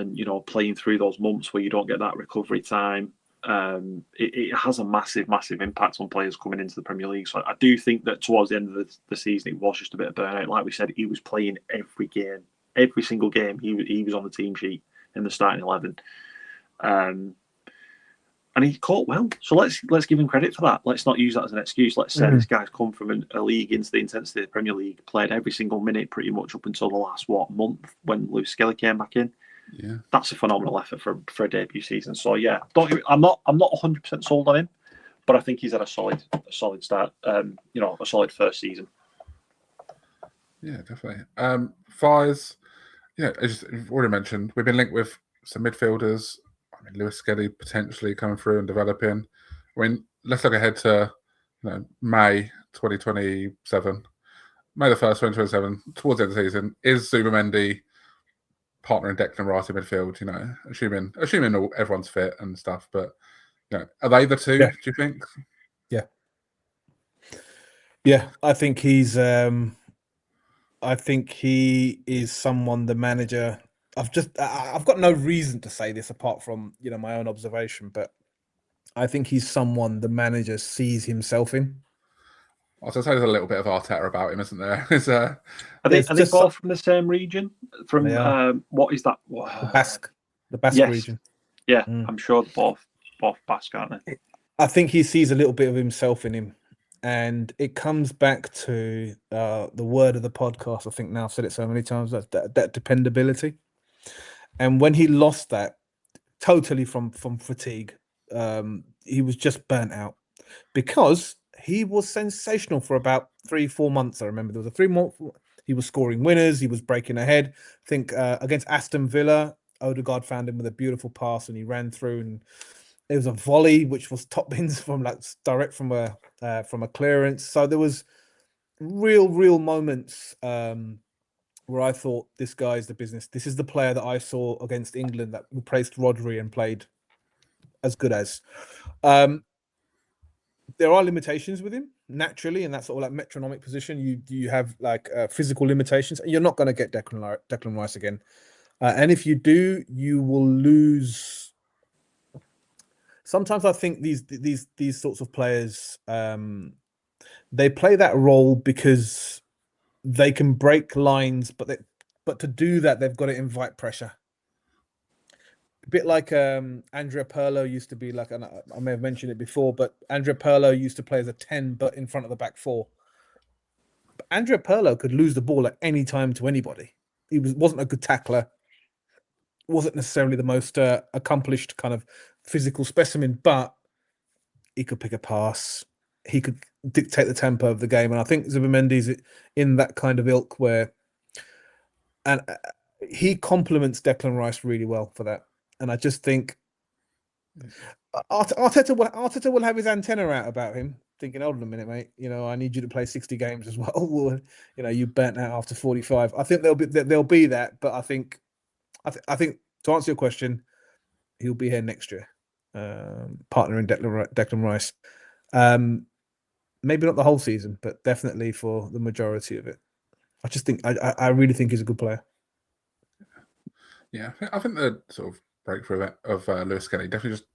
playing through those months where you don't get that recovery time, it has a massive impact on players coming into the Premier League. So I do think that towards the end of the season, it was just a bit of burnout. Like we said, he was playing every single game. He was on the team sheet in the starting 11. And he caught well. So let's give him credit for that. Let's not use that as an excuse. Let's say this guy's come from a league into the intensity of the Premier League, played every single minute pretty much up until the last month when Lewis-Skelly came back in. Yeah, that's a phenomenal effort for a debut season. So yeah, I'm not 100% sold on him, but I think he's had a solid start. A solid first season. Yeah, definitely. Fize, as you've already mentioned, we've been linked with some midfielders. Lewis-Skelly potentially coming through and developing. Let's look ahead to May 2027. May the 1st, 2027, towards the end of the season. Is Zubimendi partnering Declan Rice in midfield? Assuming everyone's fit and stuff. But Yeah. Are they the two? Yeah. Do you think? Yeah, I think he's. I think he is someone the manager. I've got no reason to say this apart from my own observation, but I think he's someone the manager sees himself in. I was going to say there's a little bit of Arteta about him, isn't there? Are they both from the same region? From what is that? The Basque Yes. region. Yeah, I'm sure they're both Basque, aren't they? I think he sees a little bit of himself in him. And it comes back to the word of the podcast. I think now I've said it so many times, that dependability. And when he lost that totally from fatigue, he was just burnt out because he was sensational for about 3-4 months. I remember there was a 3-month. He was scoring winners. He was breaking ahead. I think against Aston Villa, Odegaard found him with a beautiful pass and he ran through, and it was a volley which was top bins from direct from a clearance. So there was real moments where I thought, this guy's the business. This is the player that I saw against England that replaced Rodri and played as good as. There are limitations with him naturally, in that sort of metronomic position. You have physical limitations. You're not going to get Declan Rice again, and if you do, you will lose. Sometimes I think these sorts of players, they play that role because they can break lines, but to do that, they've got to invite pressure. A bit like Andrea Pirlo used to be like, and I may have mentioned it before, but Andrea Pirlo used to play as a 10, but in front of the back four. But Andrea Pirlo could lose the ball at any time to anybody. He wasn't a good tackler, wasn't necessarily the most accomplished kind of physical specimen, but he could pick a pass. He could dictate the tempo of the game, and I think Zubimendi's in that kind of ilk where, and he complements Declan Rice really well for that. And I just think Arteta will have his antenna out about him, thinking, hold on a minute, mate. I need you to play 60 games as well. You burnt out after 45. I think there'll be that, but I think to answer your question, he'll be here next year, partnering Declan Rice. Maybe not the whole season, but definitely for the majority of it. I just think I really think he's a good player. Yeah, I think the sort of breakthrough of Lewis-Skelly definitely just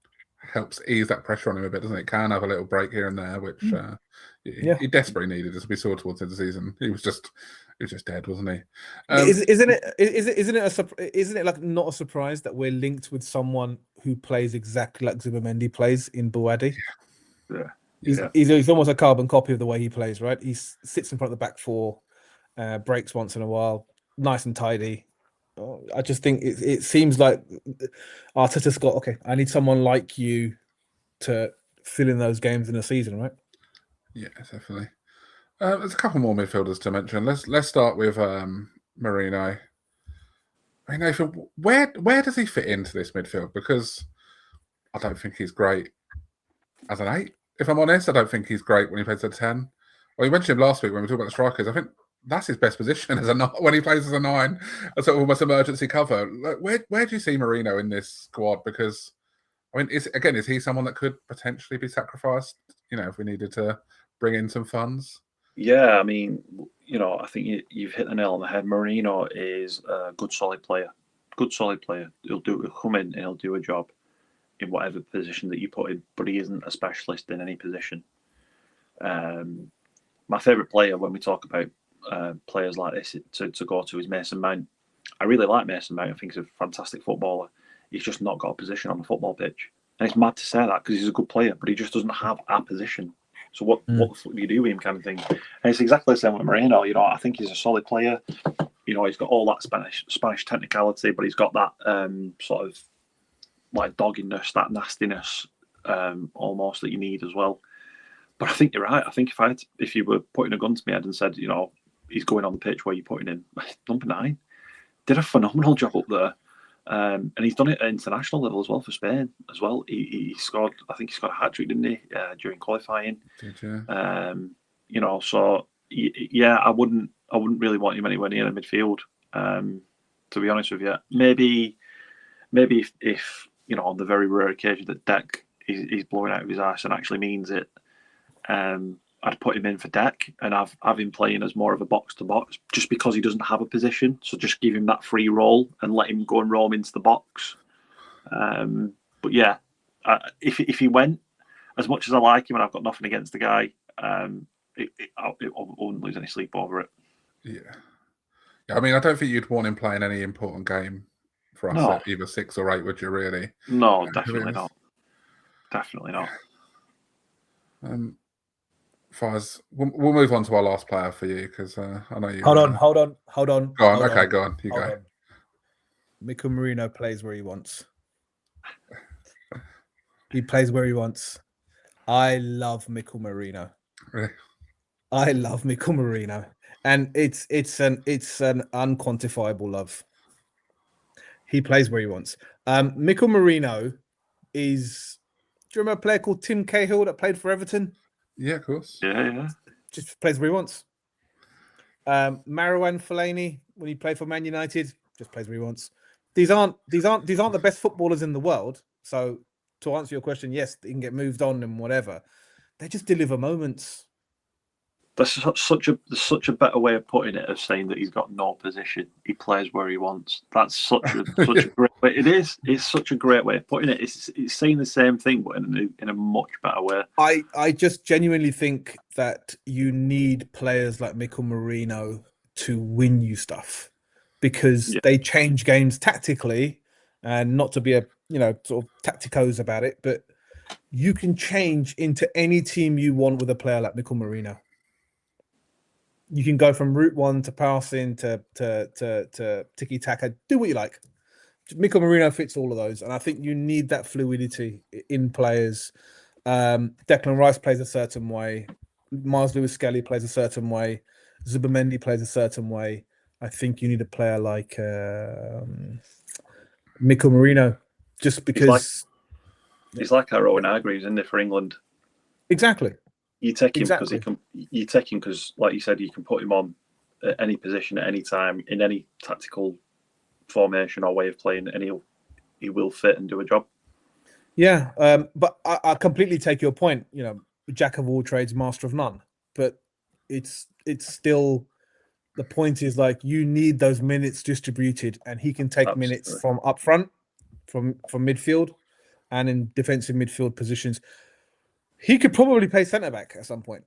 helps ease that pressure on him a bit, doesn't it? Can have a little break here and there, which he desperately needed, as we saw towards the end of the season. He was just dead, wasn't he? Isn't it like not a surprise that we're linked with someone who plays exactly like Zubimendi plays in Buadi? Yeah. He's almost a carbon copy of the way he plays, right? He sits in front of the back four, breaks once in a while, nice and tidy. I just think it seems like Arteta's got, okay, I need someone like you to fill in those games in a season, right? Yeah, definitely. There's a couple more midfielders to mention. Let's start with Marino. I mean, Nathan, where does he fit into this midfield? Because I don't think he's great as an 8. If I'm honest, I don't think he's great when he plays as a 10. Well, you mentioned him last week when we talked about the strikers. I think that's his best position as when he plays as a 9, a sort of almost emergency cover. Where do you see Marino in this squad? Because I mean, is he someone that could potentially be sacrificed? If we needed to bring in some funds. Yeah, I mean, I think you've hit the nail on the head. Marino is a good, solid player. He'll come in and he'll do a job in whatever position that you put in, but he isn't a specialist in any position. My favourite player when we talk about players like this to go to is Mason Mount. I really like Mason Mount. I think he's a fantastic footballer. He's just not got a position on the football pitch. And it's mad to say that because he's a good player, but he just doesn't have a position. So what the fuck do you do with him, kind of thing? And it's exactly the same with Moreno. I think he's a solid player. He's got all that Spanish technicality, but he's got that sort of like dogginess, that nastiness, almost that you need as well. But I think you're right. I think if you were putting a gun to my head and said, he's going on the pitch, where you're putting him, number 9, did a phenomenal job up there. And he's done it at international level as well for Spain as well. He scored, I think he scored a hat-trick, didn't he, during qualifying? Did you? So yeah, I wouldn't really want him anywhere near the midfield. To be honest with you, maybe if on the very rare occasion that Deck he's blowing out of his ass and actually means it, I'd put him in for Deck and have him playing as more of a box to box, just because he doesn't have a position. So just give him that free roll and let him go and roam into the box. But yeah, if he went, as much as I like him and I've got nothing against the guy, I wouldn't lose any sleep over it. Yeah. I mean, I don't think you'd want him playing any important game for us at either 6 or 8, would you, really? No, definitely not. Definitely not. Fize, we'll move on to our last player for you, because I know you... Hold on. Go on, okay, go on. You go. Mikel Merino plays where he wants. He plays where he wants. I love Mikel Merino. Really? I love Mikel Merino. And it's an unquantifiable love. He plays where he wants. Mikel Merino is... Do you remember a player called Tim Cahill that played for Everton? Yeah, of course. Yeah. Just plays where he wants. Marouane Fellaini, when he played for Man United, just plays where he wants. These aren't the best footballers in the world. So to answer your question, yes, they can get moved on and whatever. They just deliver moments. That's such a better way of putting it, of saying that he's got no position. He plays where he wants. That's such a great way. It is. It's such a great way of putting it. It's saying the same thing, but in a much better way. I just genuinely think that you need players like Mikel Merino to win you stuff, because they change games tactically, and not to be a sort of tacticos about it, but you can change into any team you want with a player like Mikel Merino. You can go from route one to passing to tiki taka. Do what you like. Mikel Merino fits all of those, and I think you need that fluidity in players. Declan Rice plays a certain way. Myles Lewis-Skelly plays a certain way. Zubimendi plays a certain way. I think you need a player like Mikel Merino, just because he's like our Owen Hargreaves, isn't it, for England? Exactly. You take him because you take him because, like you said, you can put him on at any position at any time in any tactical formation or way of playing, and he will fit and do a job. Yeah, but I completely take your point. Jack of all trades, master of none. But it's still, the point is, like, you need those minutes distributed, and he can take minutes from up front, from midfield, and in defensive midfield positions. He could probably play centre back at some point,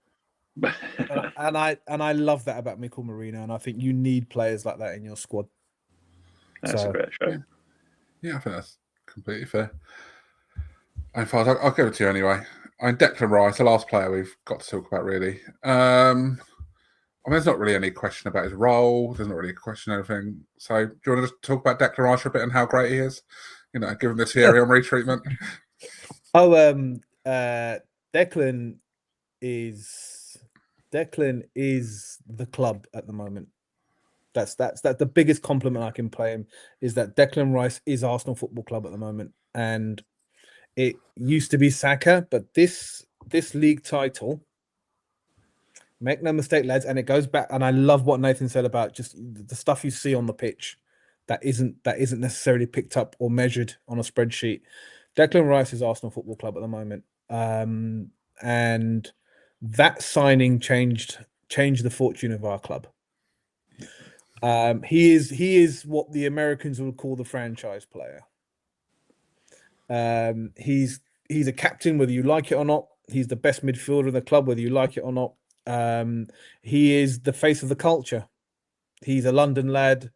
and I love that about Mikel Merino, and I think you need players like that in your squad. That's a great show. Yeah, I think that's completely fair. And Fize, I'll give it to you anyway. Declan Rice, the last player we've got to talk about, really. There's not really any question about his role. There's not really a question of anything. So, do you want to just talk about Declan Rice for a bit and how great he is? Give him the Thierry Henry treatment. Declan is the club at the moment. That's the biggest compliment I can pay him, is that Declan Rice is Arsenal Football Club at the moment. And it used to be Saka, but this league title, make no mistake, lads, and it goes back, and I love what Nathan said about just the stuff you see on the pitch that isn't necessarily picked up or measured on a spreadsheet. Declan Rice is Arsenal Football Club at the moment. And that signing changed the fortune of our club. He is what the Americans would call the franchise player. He's a captain, whether you like it or not. He's the best midfielder in the club, whether you like it or not. He is the face of the culture. He's a London lad.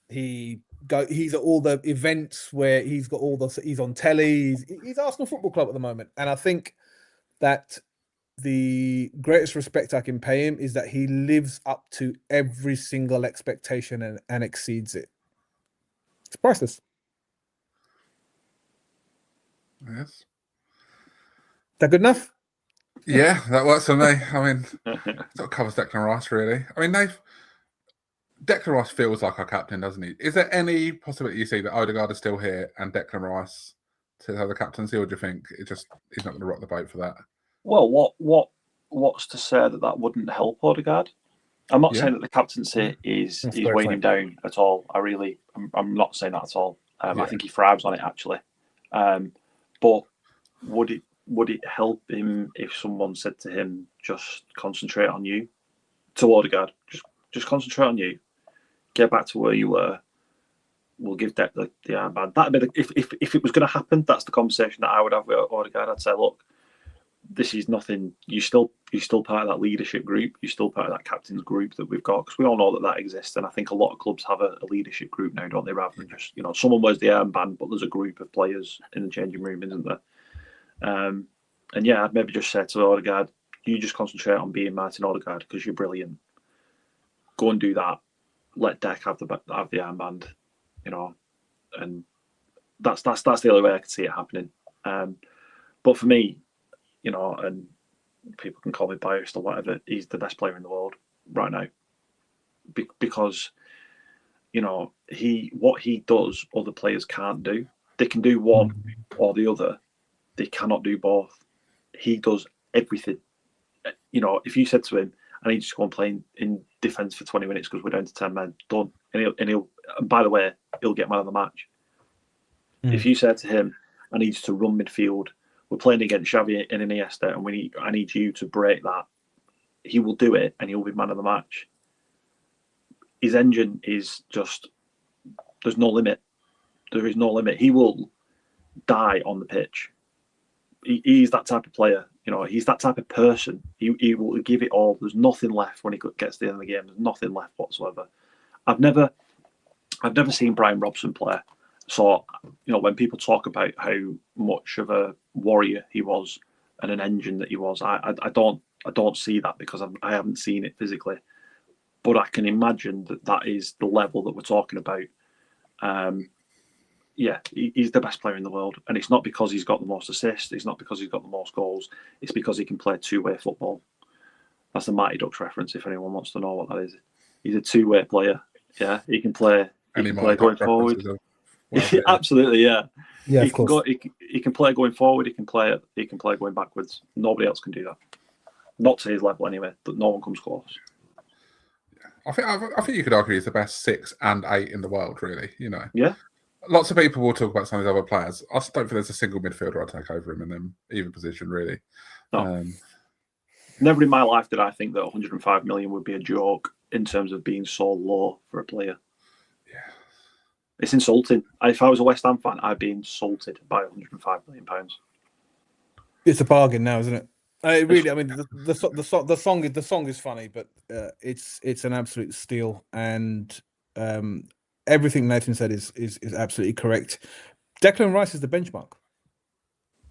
He's at all the events where he's on telly. He's Arsenal Football Club at the moment. And I think that the greatest respect I can pay him is that he lives up to every single expectation and exceeds it. It's priceless. Yes. Is that good enough? Yeah, that works for me. That covers Declan Rice, really. Declan Rice feels like our captain, doesn't he? Is there any possibility you see that Odegaard is still here and Declan Rice to have the captaincy, or do you think he's not going to rock the boat for that? Well, what's to say that wouldn't help Odegaard? I'm not saying that the captaincy is weighing him down at all. I'm not saying that at all. I think he thrives on it, actually. But would it help him if someone said to him, just concentrate on you? To Odegaard, just concentrate on you. Get back to where you were. We'll give Deck the armband. That'd be if it was going to happen, that's the conversation that I would have with Odegaard. I'd say, look, this is nothing. You're still part of that leadership group. You're still part of that captain's group that we've got, because we all know that exists. And I think a lot of clubs have a leadership group now, don't they? Rather than just, someone wears the armband, but there's a group of players in the changing room, isn't there? And yeah, I'd maybe just say to Odegaard, you just concentrate on being Martin Ødegaard because you're brilliant. Go and do that. Let Deck have the armband, and that's the only way I could see it happening. But for me, and people can call me biased or whatever, he's the best player in the world right now, because what he does, other players can't do. They can do one or the other. They cannot do both. He does everything. If you said to him, I need you to go and play in defence for 20 minutes because we're down to 10 men, done. And by the way, he'll get man of the match. If you said to him, I need you to run midfield, we're playing against Xavi and Iniesta, and I need you to break that, he will do it and he'll be man of the match. His engine is just, there's no limit. There is no limit. He will die on the pitch. He's that type of player. He's that type of person. He will give it all. There's nothing left when he gets to the end of the game. There's nothing left whatsoever. I've never seen Brian Robson play. So, when people talk about how much of a warrior he was and an engine that he was, I don't see that because I haven't seen it physically. But I can imagine that is the level that we're talking about. Yeah, he's the best player in the world. And it's not because he's got the most assists. It's not because he's got the most goals. It's because he can play two-way football. That's the Mighty Ducks reference, if anyone wants to know what that is. He's a two-way player. Yeah, he can play going forward. Absolutely, yeah. Yeah, of course. He can play going forward. He can play going backwards. Nobody else can do that. Not to his level anyway. But no one comes close. I think you could argue he's the best 6 and 8 in the world, really. Yeah. Lots of people will talk about some of these other players. I just don't think there's a single midfielder I'd take over him in them either position, really. No. Never in my life did I think that 105 million would be a joke in terms of being so low for a player. Yeah. It's insulting. If I was a West Ham fan, I'd be insulted by 105 million pounds. It's a bargain now, isn't it? Really, I mean, the song is funny, but it's an absolute steal, and everything Nathan said is absolutely correct. Declan Rice is the benchmark.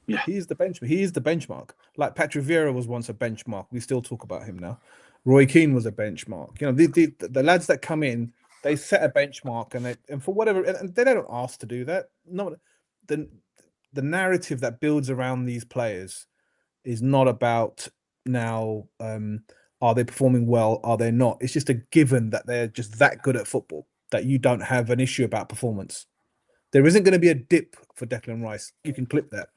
Yeah, he is the benchmark. Like Patrick Vieira was once a benchmark. We still talk about him now. Roy Keane was a benchmark. The lads that come in, they set a benchmark, and for whatever, and they don't ask to do that. No, the narrative that builds around these players is not about now, are they performing well, are they not? It's just a given that they're just that good at football, that you don't have an issue about performance. There isn't going to be a dip for Declan Rice. You can clip that.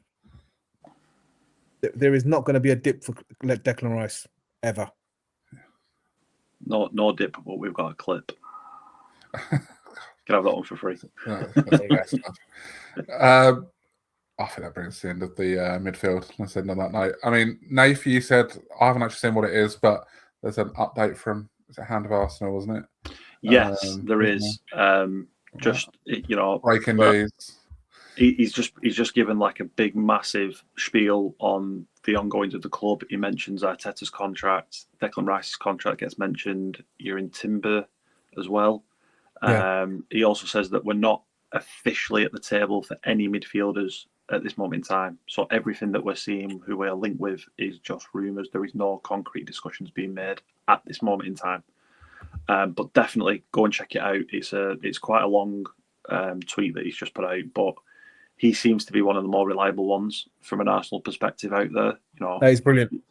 There is not going to be a dip for Declan Rice, ever. No dip, but we've got a clip. Can have that one for free. I think that brings us to the end of the midfield. Let's end on that note. I mean, Nath, you said, I haven't actually seen what it is, but there's an update from, is it Hand of Arsenal, wasn't it? Yes, there is. Breaking news. He's just given like a big, massive spiel on the ongoings of the club. He mentions Arteta's contract, Declan Rice's contract gets mentioned. You're in Timber as well. Yeah. He also says that we're not officially at the table for any midfielders at this moment in time. So everything that we're seeing, who we're linked with, is just rumours. There is no concrete discussions being made at this moment in time. But definitely go and check it out. It's quite a long tweet that he's just put out, but he seems to be one of the more reliable ones from an Arsenal perspective out there. He's brilliant.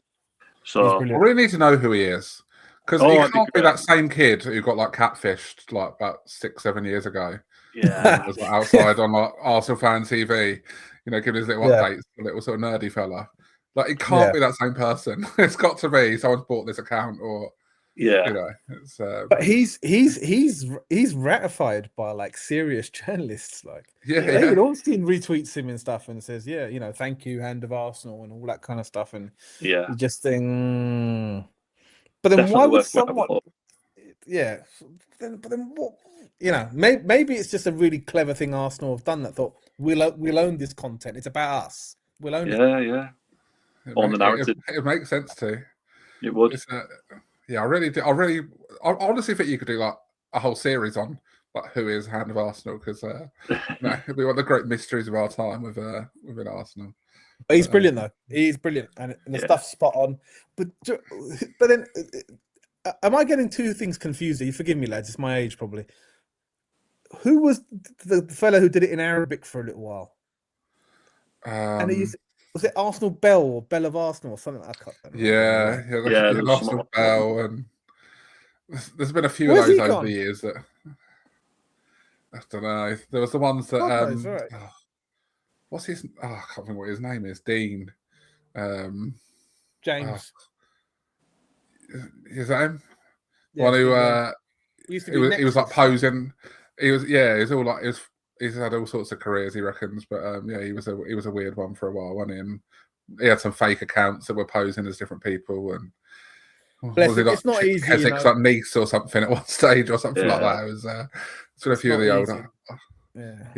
So I really need to know who he is, because he can't be that same kid who got like catfished like about 6-7 years ago. Yeah, was like outside on like Arsenal fan TV, giving his little updates, a little sort of nerdy fella. Like, it can't be that same person. It's got to be someone's bought this account, or Yeah. You know, it's But he's ratified by like serious journalists. Like David Ornstein retweets him and stuff and says, "Yeah, you know, thank you, hand of Arsenal," and all that kind of stuff. And you just think, but then Definitely why would worth someone? Yeah, but then what? You know, maybe it's just a really clever thing Arsenal have done that thought we'll own this content. It's about us. We'll own it. Yeah. On the narrative, it makes sense too. It would. I really do. I honestly think you could do like a whole series on like who is Hand of Arsenal, because we want the great mysteries of our time within Arsenal. But he's brilliant though. He's brilliant, and the stuff's spot on. But then, am I getting two things confused? You forgive me, lads. It's my age, probably. Who was the fellow who did it in Arabic for a little while? And was it Arsenal Bell or Bell of Arsenal or something like that? The Arsenal Bell, and there's been a few of those over the years that I don't know. There was the ones that what's his? I can't remember what his name is. Dean. James. Is that him? One who he was like posing. He was all like he's had all sorts of careers, he reckons, but he was a weird one for a while, wasn't he? And he had some fake accounts that were posing as different people, and was it like it's not easy, like niece or something at one stage or something like that. It was sort of a few of the older.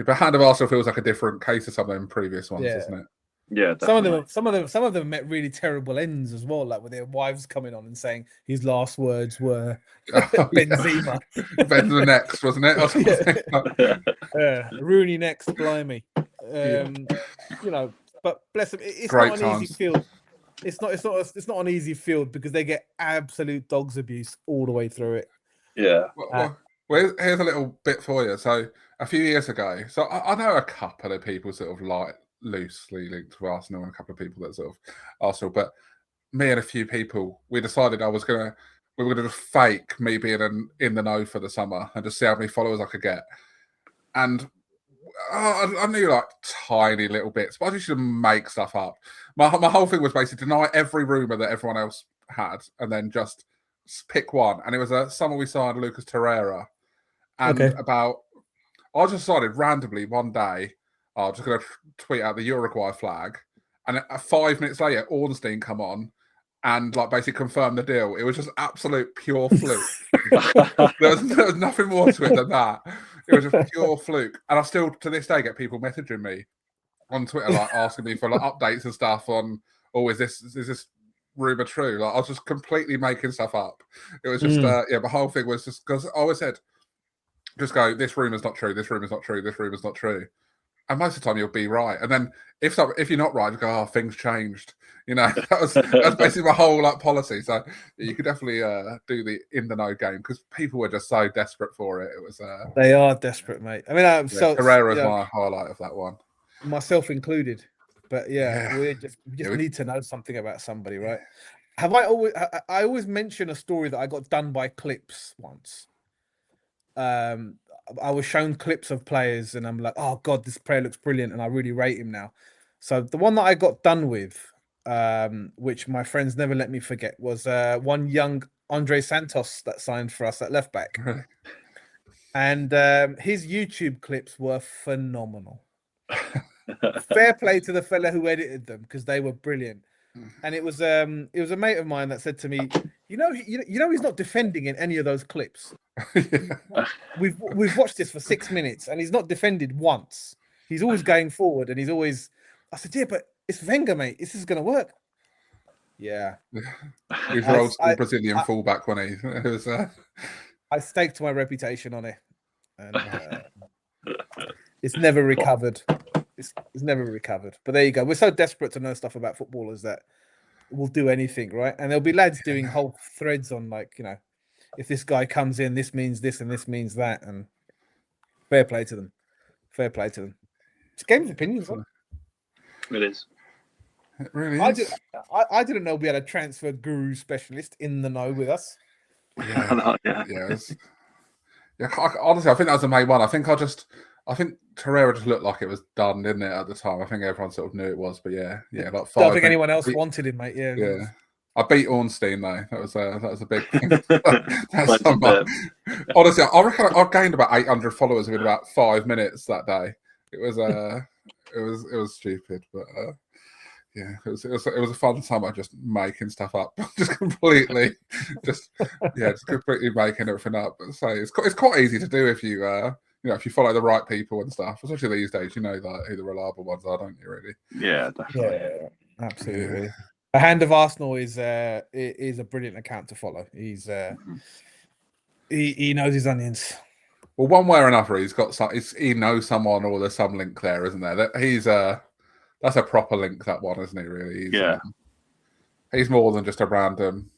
But Hand of Arsenal feels like a different case of some of them previous ones, doesn't it? Yeah, definitely. Some of them met really terrible ends as well, like with their wives coming on and saying his last words were Benzema. Benzema next, wasn't it? Rooney next, blimey. You know, but bless them, it's Great not an easy field. It's not an easy field because they get absolute dog's abuse all the way through it. Yeah. Well, here's a little bit for you. So a few years ago, so I know a couple of people sort of like loosely linked to Arsenal and a couple of people that sort of Arsenal, but me and a few people, we decided we were gonna fake me being in the know for the summer and just see how many followers I could get. And I knew like tiny little bits, but I just should make stuff up. My whole thing was basically deny every rumor that everyone else had and then just pick one. And it was a summer we signed Lucas Torreira. And I just decided randomly one day, I'm just going to tweet out the Uruguay flag. And 5 minutes later, Ornstein come on and like basically confirm the deal. It was just absolute pure fluke. there was nothing more to it than that. It was just pure fluke. And I still, to this day, get people messaging me on Twitter, like asking me for like updates and stuff on, is this rumor true? Like I was just completely making stuff up. It was just, the whole thing was just, because I always said, just go, this rumor's not true, this rumor's not true, this rumor's not true. And most of the time you'll be right. And then if you're not right, you go, things changed. You know, that's basically my whole like policy. So you could definitely do the in the know game because people were just so desperate for it. It was they are desperate, mate. I mean, Herrera's my highlight of that one, myself included. But we just need to know something about somebody, right? I always mention a story that I got done by Clips once. I was shown clips of players and I'm like, oh God, this player looks brilliant and I really rate him now. So the one that I got done with, which my friends never let me forget, was one young Andre Santos that signed for us at left back. And his YouTube clips were phenomenal. Fair play to the fella who edited them because they were brilliant. And it was a mate of mine that said to me, you know he's not defending in any of those clips. We've watched this for 6 minutes and he's not defended once. He's always going forward and he's always. I said, yeah, but it's Wenger, mate. This is going to work. Yeah, he's an old school Brazilian fullback when he was. I staked my reputation on it, and it's never recovered. It's never recovered. But there you go. We're so desperate to know stuff about footballers that we'll do anything, right? And there'll be lads doing whole threads on like, you know, if this guy comes in, this means this and this means that. And fair play to them. Fair play to them. It's a game of opinions, right? It is. It really is. I didn't know we had a transfer guru specialist in the know with us. Yeah. Honestly, I think that was the main one. I think Torreira just looked like it was done, didn't it, at the time? I think everyone sort of knew it was, but yeah, like 5. I don't think anyone else wanted him, mate. Yeah. I beat Ornstein though. That was a big thing. That's Honestly, I reckon I gained about 800 followers within about 5 minutes that day. It was it was stupid, but yeah, it was a fun summer just making stuff up, just completely making everything up. So it's quite easy to do if you if you follow the right people and stuff, especially these days. You know, like who the reliable ones are, don't you? Really? Yeah, definitely. Yeah, absolutely. Yeah. The Hand of Arsenal is a brilliant account to follow. He's he knows his onions. Well, one way or another, he knows someone, or there's some link there, isn't there? That that's a proper link, that one, isn't he? Really? He's more than just a random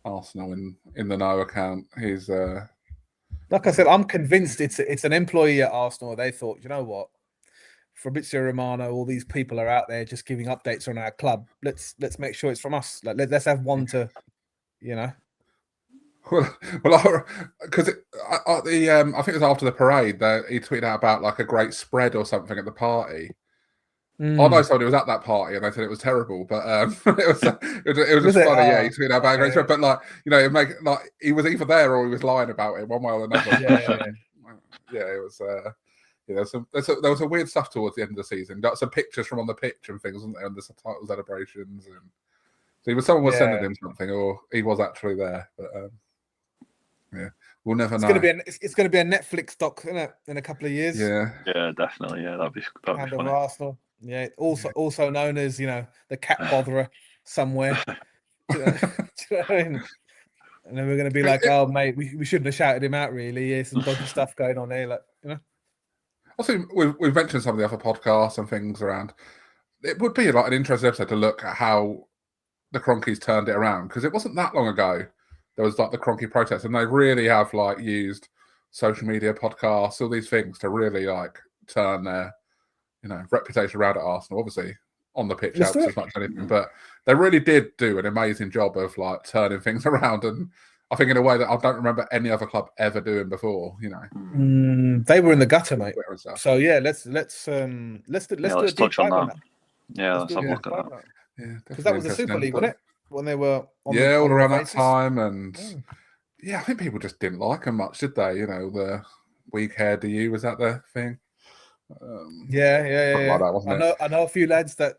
Arsenal in the know account. He's like I said, I'm convinced it's an employee at Arsenal. They thought, you know what, Fabrizio Romano, all these people are out there just giving updates on our club. Let's make sure it's from us. Like let's have one to, you know. Well, because I think it was after the parade that he tweeted out about like a great spread or something at the party. I know somebody was at that party and they said it was terrible, but it was just funny. Yeah, he tweeted out about a great spread, but like it make like he was either there or he was lying about it one way or another. It was. There was some weird stuff towards the end of the season. Got some pictures from on the pitch and things, wasn't there, and the subtitle celebrations, and so someone was sending him something, or he was actually there. But we'll never know. It's going to be a Netflix doc, isn't it, in a couple of years? Yeah, definitely. Yeah, that'd be funny. Arsenal. Yeah, also known as the cat botherer somewhere. Do you know what I mean? And then we're going to be like, oh mate, we shouldn't have shouted him out. Really, yeah, some dodgy stuff going on there, like Also, we've mentioned some of the other podcasts and things around. It would be like an interesting episode to look at how the Cronkies turned it around, because it wasn't that long ago there was like the Cronky protest, and they really have like used social media, podcasts, all these things to really like turn their reputation around at Arsenal. Obviously on the pitch helps as much as anything, but they really did do an amazing job of like turning things around, and I think in a way that I don't remember any other club ever doing before. They were in the gutter, mate. So yeah, let's do a touch on that. Yeah, let's have a look at that. Yeah, because that was the Super League, wasn't it? When they were all around that time, and I think people just didn't like them much, did they? The weak hair do you was that the thing? Yeah. Like that, wasn't I know a few lads that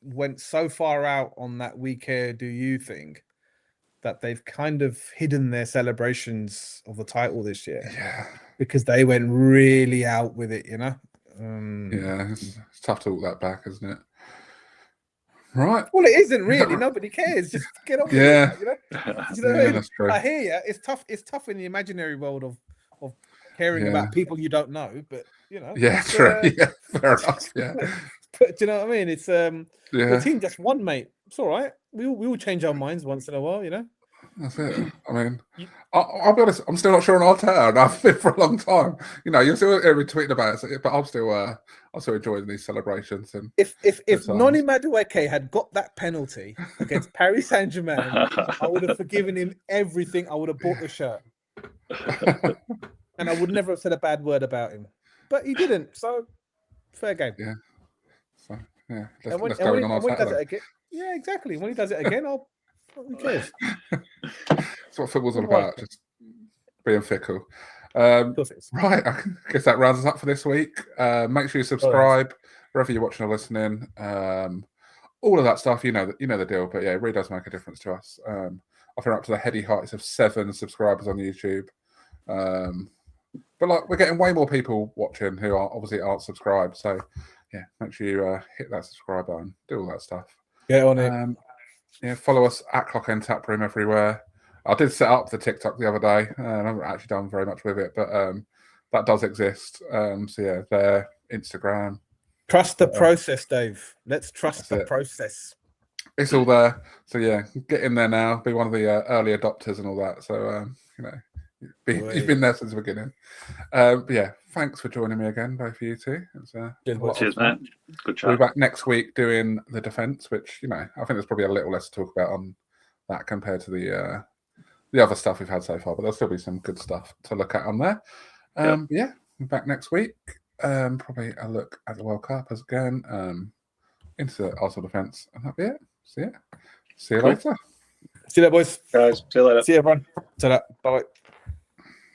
went so far out on that weak hair do you thing that they've kind of hidden their celebrations of the title this year. Yeah, because they went really out with it, it's tough to walk that back, isn't it? Right. Well, it isn't really. Nobody cares. Just get on with it. You know what I mean? That's true. I hear you. It's tough. It's tough in the imaginary world of caring about people you don't know. But yeah, true. Fair enough. Yeah. But do you know what I mean? It's the team just won, mate. It's all right. We all change our minds once in a while, That's it. I mean, I'll be honest. I'm still not sure on Arteta, and I've been for a long time. You're still tweeting about it, but I'm still enjoying these celebrations. And if Noni Madueke had got that penalty against Paris Saint-Germain, I would have forgiven him everything. I would have bought the shirt, and I would never have said a bad word about him. But he didn't, so fair game. Yeah. So yeah, let's go on Arteta. Yeah, exactly. When he does it again, who cares? That's what football's all about, just being fickle. Right, I guess that rounds us up for this week. Make sure you subscribe wherever you're watching or listening. All of that stuff, you know the deal. But yeah, it really does make a difference to us. I think we're up to the heady heights of 7 subscribers on YouTube. But like we're getting way more people watching who aren't subscribed. So yeah, make sure you hit that subscribe button, do all that stuff. Get on it. Yeah, follow us at Clock End Taproom everywhere. I did set up the TikTok the other day. I haven't actually done very much with it, but that does exist. So yeah, there, Instagram. Trust the process, Dave. Let's trust the process. It's all there. So yeah, get in there now. Be one of the early adopters and all that. So you've been there since the beginning. But yeah, thanks for joining me again, both of you two. Cheers, mate. Good chat. We'll be back next week doing the defence, which I think there's probably a little less to talk about on that compared to the other stuff we've had so far. But there'll still be some good stuff to look at on there. Yeah, we're back next week. Probably a look at the World Cup again, into the Arsenal defence, and that'll be it. So yeah, See you Cool. later. See you later, boys. Guys, see you later. See you, everyone. Ta-da. Bye.